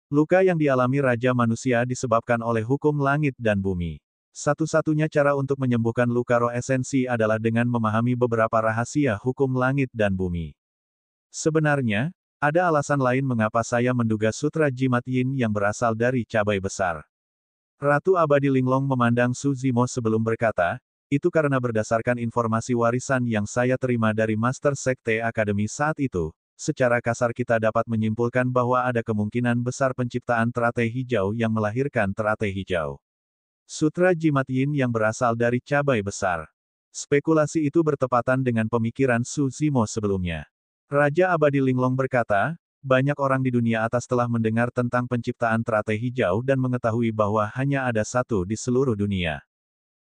Luka yang dialami Raja Manusia disebabkan oleh hukum langit dan bumi. Satu-satunya cara untuk menyembuhkan luka roh esensi adalah dengan memahami beberapa rahasia hukum langit dan bumi. Sebenarnya, ada alasan lain mengapa saya menduga sutra jimat yin yang berasal dari cabai besar. Ratu Abadi Linglong memandang Su Zimo sebelum berkata, itu karena berdasarkan informasi warisan yang saya terima dari Master Sekte Akademi saat itu, secara kasar kita dapat menyimpulkan bahwa ada kemungkinan besar penciptaan teratai hijau yang melahirkan teratai hijau. Sutra jimat yin yang berasal dari cabai besar. Spekulasi itu bertepatan dengan pemikiran Su Zimo sebelumnya. Raja Abadi Linglong berkata, banyak orang di dunia atas telah mendengar tentang penciptaan teratai hijau dan mengetahui bahwa hanya ada satu di seluruh dunia.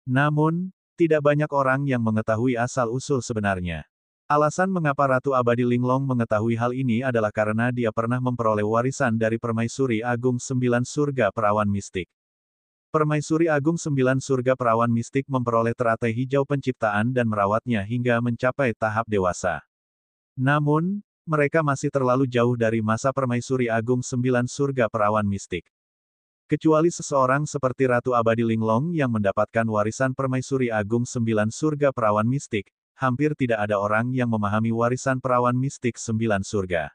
Namun, tidak banyak orang yang mengetahui asal-usul sebenarnya. Alasan mengapa Ratu Abadi Linglong mengetahui hal ini adalah karena dia pernah memperoleh warisan dari Permaisuri Agung 9 Surga Perawan Mistik. Permaisuri Agung 9 Surga Perawan Mistik memperoleh teratai hijau penciptaan dan merawatnya hingga mencapai tahap dewasa. Namun, mereka masih terlalu jauh dari masa Permaisuri Agung 9 Surga Perawan Mistik. Kecuali seseorang seperti Ratu Abadi Linglong yang mendapatkan warisan Permaisuri Agung 9 Surga Perawan Mistik, hampir tidak ada orang yang memahami warisan Perawan Mistik 9 Surga.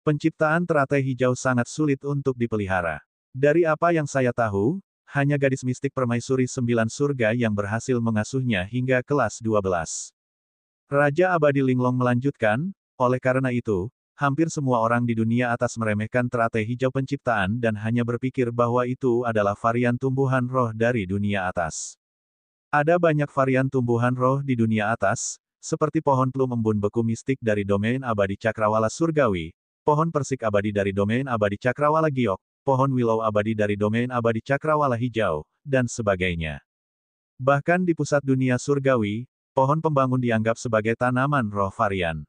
Penciptaan teratai hijau sangat sulit untuk dipelihara. Dari apa yang saya tahu, hanya gadis mistik Permaisuri 9 Surga yang berhasil mengasuhnya hingga kelas 12. Raja Abadi Linglong melanjutkan, oleh karena itu, hampir semua orang di dunia atas meremehkan teratai hijau penciptaan dan hanya berpikir bahwa itu adalah varian tumbuhan roh dari dunia atas. Ada banyak varian tumbuhan roh di dunia atas, seperti pohon plum embun beku mistik dari domain abadi Cakrawala Surgawi, pohon persik abadi dari domain abadi Cakrawala Giok, pohon willow abadi dari domain abadi Cakrawala Hijau, dan sebagainya. Bahkan di pusat dunia surgawi, pohon pembangun dianggap sebagai tanaman roh varian.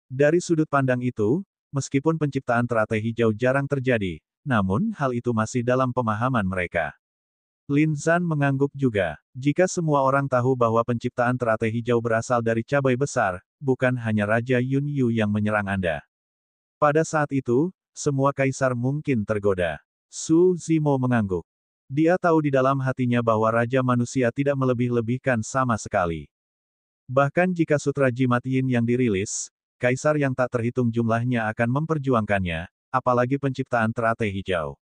Dari sudut pandang itu, meskipun penciptaan teratai hijau jarang terjadi, namun hal itu masih dalam pemahaman mereka. Lin Zan mengangguk juga. Jika semua orang tahu bahwa penciptaan teratai hijau berasal dari cabai besar, bukan hanya Raja Yun Yu yang menyerang Anda. Pada saat itu, semua kaisar mungkin tergoda. Su Zimo mengangguk. Dia tahu di dalam hatinya bahwa Raja Manusia tidak melebih-lebihkan sama sekali. Bahkan jika sutra jimat yin yang dirilis, kaisar yang tak terhitung jumlahnya akan memperjuangkannya, apalagi penciptaan teratai hijau.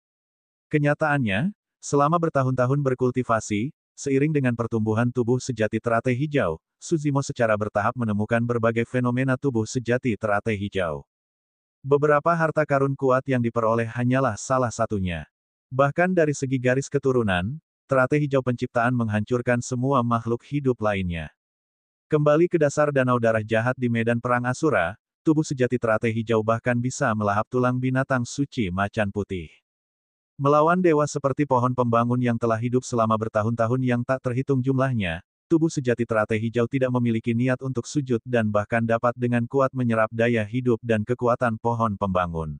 Kenyataannya, selama bertahun-tahun berkultivasi, seiring dengan pertumbuhan tubuh sejati teratai hijau, Su Zimo secara bertahap menemukan berbagai fenomena tubuh sejati teratai hijau. Beberapa harta karun kuat yang diperoleh hanyalah salah satunya. Bahkan dari segi garis keturunan, teratai hijau penciptaan menghancurkan semua makhluk hidup lainnya. Kembali ke dasar danau darah jahat di medan perang Asura, tubuh sejati teratai hijau bahkan bisa melahap tulang binatang suci macan putih. Melawan dewa seperti pohon pembangun yang telah hidup selama bertahun-tahun yang tak terhitung jumlahnya, tubuh sejati teratai hijau tidak memiliki niat untuk sujud dan bahkan dapat dengan kuat menyerap daya hidup dan kekuatan pohon pembangun.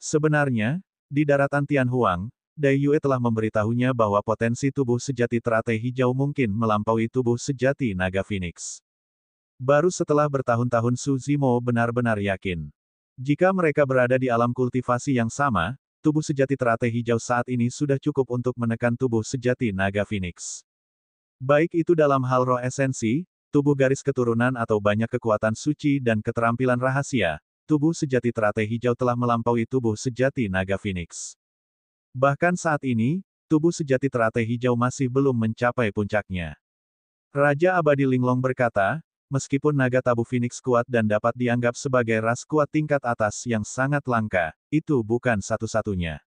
Sebenarnya, di daratan Tianhuang, Dai Yue telah memberitahunya bahwa potensi tubuh sejati teratai hijau mungkin melampaui tubuh sejati naga Phoenix. Baru setelah bertahun-tahun Su Zimo benar-benar yakin. Jika mereka berada di alam kultivasi yang sama, tubuh sejati teratai hijau saat ini sudah cukup untuk menekan tubuh sejati naga Phoenix. Baik itu dalam hal roh esensi, tubuh garis keturunan atau banyak kekuatan suci dan keterampilan rahasia, tubuh sejati teratai hijau telah melampaui tubuh sejati naga Phoenix. Bahkan saat ini, tubuh sejati teratai hijau masih belum mencapai puncaknya. Raja Abadi Linglong berkata, meskipun naga tabu Phoenix kuat dan dapat dianggap sebagai ras kuat tingkat atas yang sangat langka, itu bukan satu-satunya.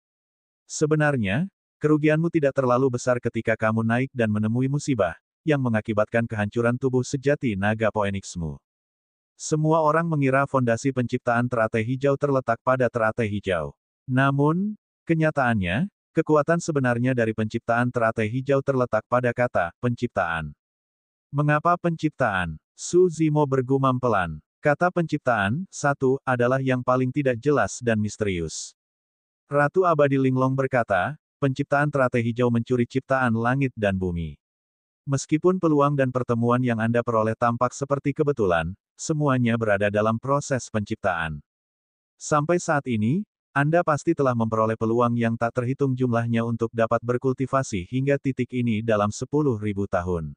Sebenarnya, kerugianmu tidak terlalu besar ketika kamu naik dan menemui musibah, yang mengakibatkan kehancuran tubuh sejati naga Phoenixmu. Semua orang mengira fondasi penciptaan teratai hijau terletak pada teratai hijau. Namun, kenyataannya, kekuatan sebenarnya dari penciptaan teratai hijau terletak pada kata, penciptaan. Mengapa penciptaan? Su Zimo bergumam pelan. Kata penciptaan, satu, adalah yang paling tidak jelas dan misterius. Ratu Abadi Linglong berkata, penciptaan teratai hijau mencuri ciptaan langit dan bumi. Meskipun peluang dan pertemuan yang Anda peroleh tampak seperti kebetulan, semuanya berada dalam proses penciptaan. Sampai saat ini, Anda pasti telah memperoleh peluang yang tak terhitung jumlahnya untuk dapat berkultivasi hingga titik ini dalam 10.000 tahun.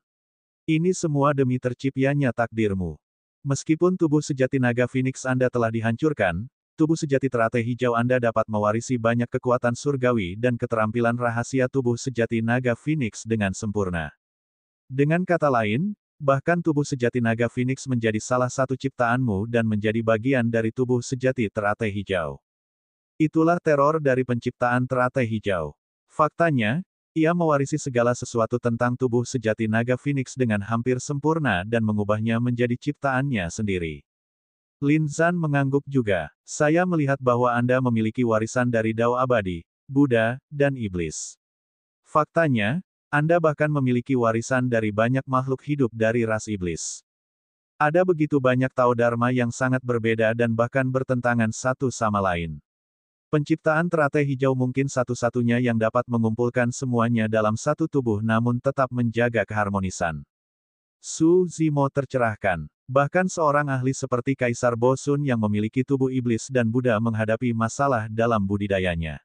Ini semua demi terciptanya takdirmu. Meskipun tubuh sejati naga Phoenix Anda telah dihancurkan, tubuh sejati teratai hijau Anda dapat mewarisi banyak kekuatan surgawi dan keterampilan rahasia tubuh sejati naga Phoenix dengan sempurna. Dengan kata lain, bahkan tubuh sejati naga Phoenix menjadi salah satu ciptaanmu dan menjadi bagian dari tubuh sejati teratai hijau. Itulah teror dari penciptaan teratai hijau. Faktanya, ia mewarisi segala sesuatu tentang tubuh sejati naga Phoenix dengan hampir sempurna dan mengubahnya menjadi ciptaannya sendiri. Lin Zan mengangguk juga. Saya melihat bahwa Anda memiliki warisan dari Dao Abadi, Buddha, dan Iblis. Faktanya, Anda bahkan memiliki warisan dari banyak makhluk hidup dari ras iblis. Ada begitu banyak Tao Dharma yang sangat berbeda dan bahkan bertentangan satu sama lain. Penciptaan teratai hijau mungkin satu-satunya yang dapat mengumpulkan semuanya dalam satu tubuh namun tetap menjaga keharmonisan. Su Zimo tercerahkan. Bahkan seorang ahli seperti Kaisar Bo Sun yang memiliki tubuh iblis dan Buddha menghadapi masalah dalam budidayanya.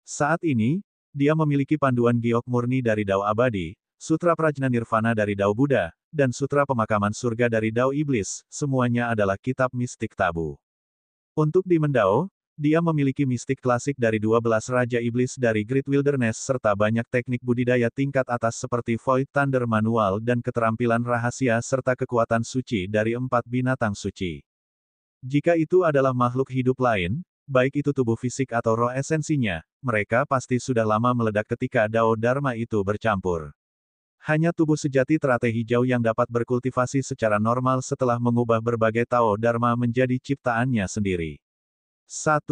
Saat ini, dia memiliki panduan giok murni dari Dao Abadi, Sutra Prajna Nirvana dari Dao Buddha, dan Sutra Pemakaman Surga dari Dao Iblis, semuanya adalah kitab mistik tabu. Untuk di Mendao, dia memiliki mistik klasik dari 12 Raja Iblis dari Great Wilderness serta banyak teknik budidaya tingkat atas seperti Void Thunder Manual dan keterampilan rahasia serta kekuatan suci dari 4 binatang suci. Jika itu adalah makhluk hidup lain, baik itu tubuh fisik atau roh esensinya, mereka pasti sudah lama meledak ketika Dao Dharma itu bercampur. Hanya tubuh sejati teratai hijau yang dapat berkultivasi secara normal setelah mengubah berbagai Tao Dharma menjadi ciptaannya sendiri. 1.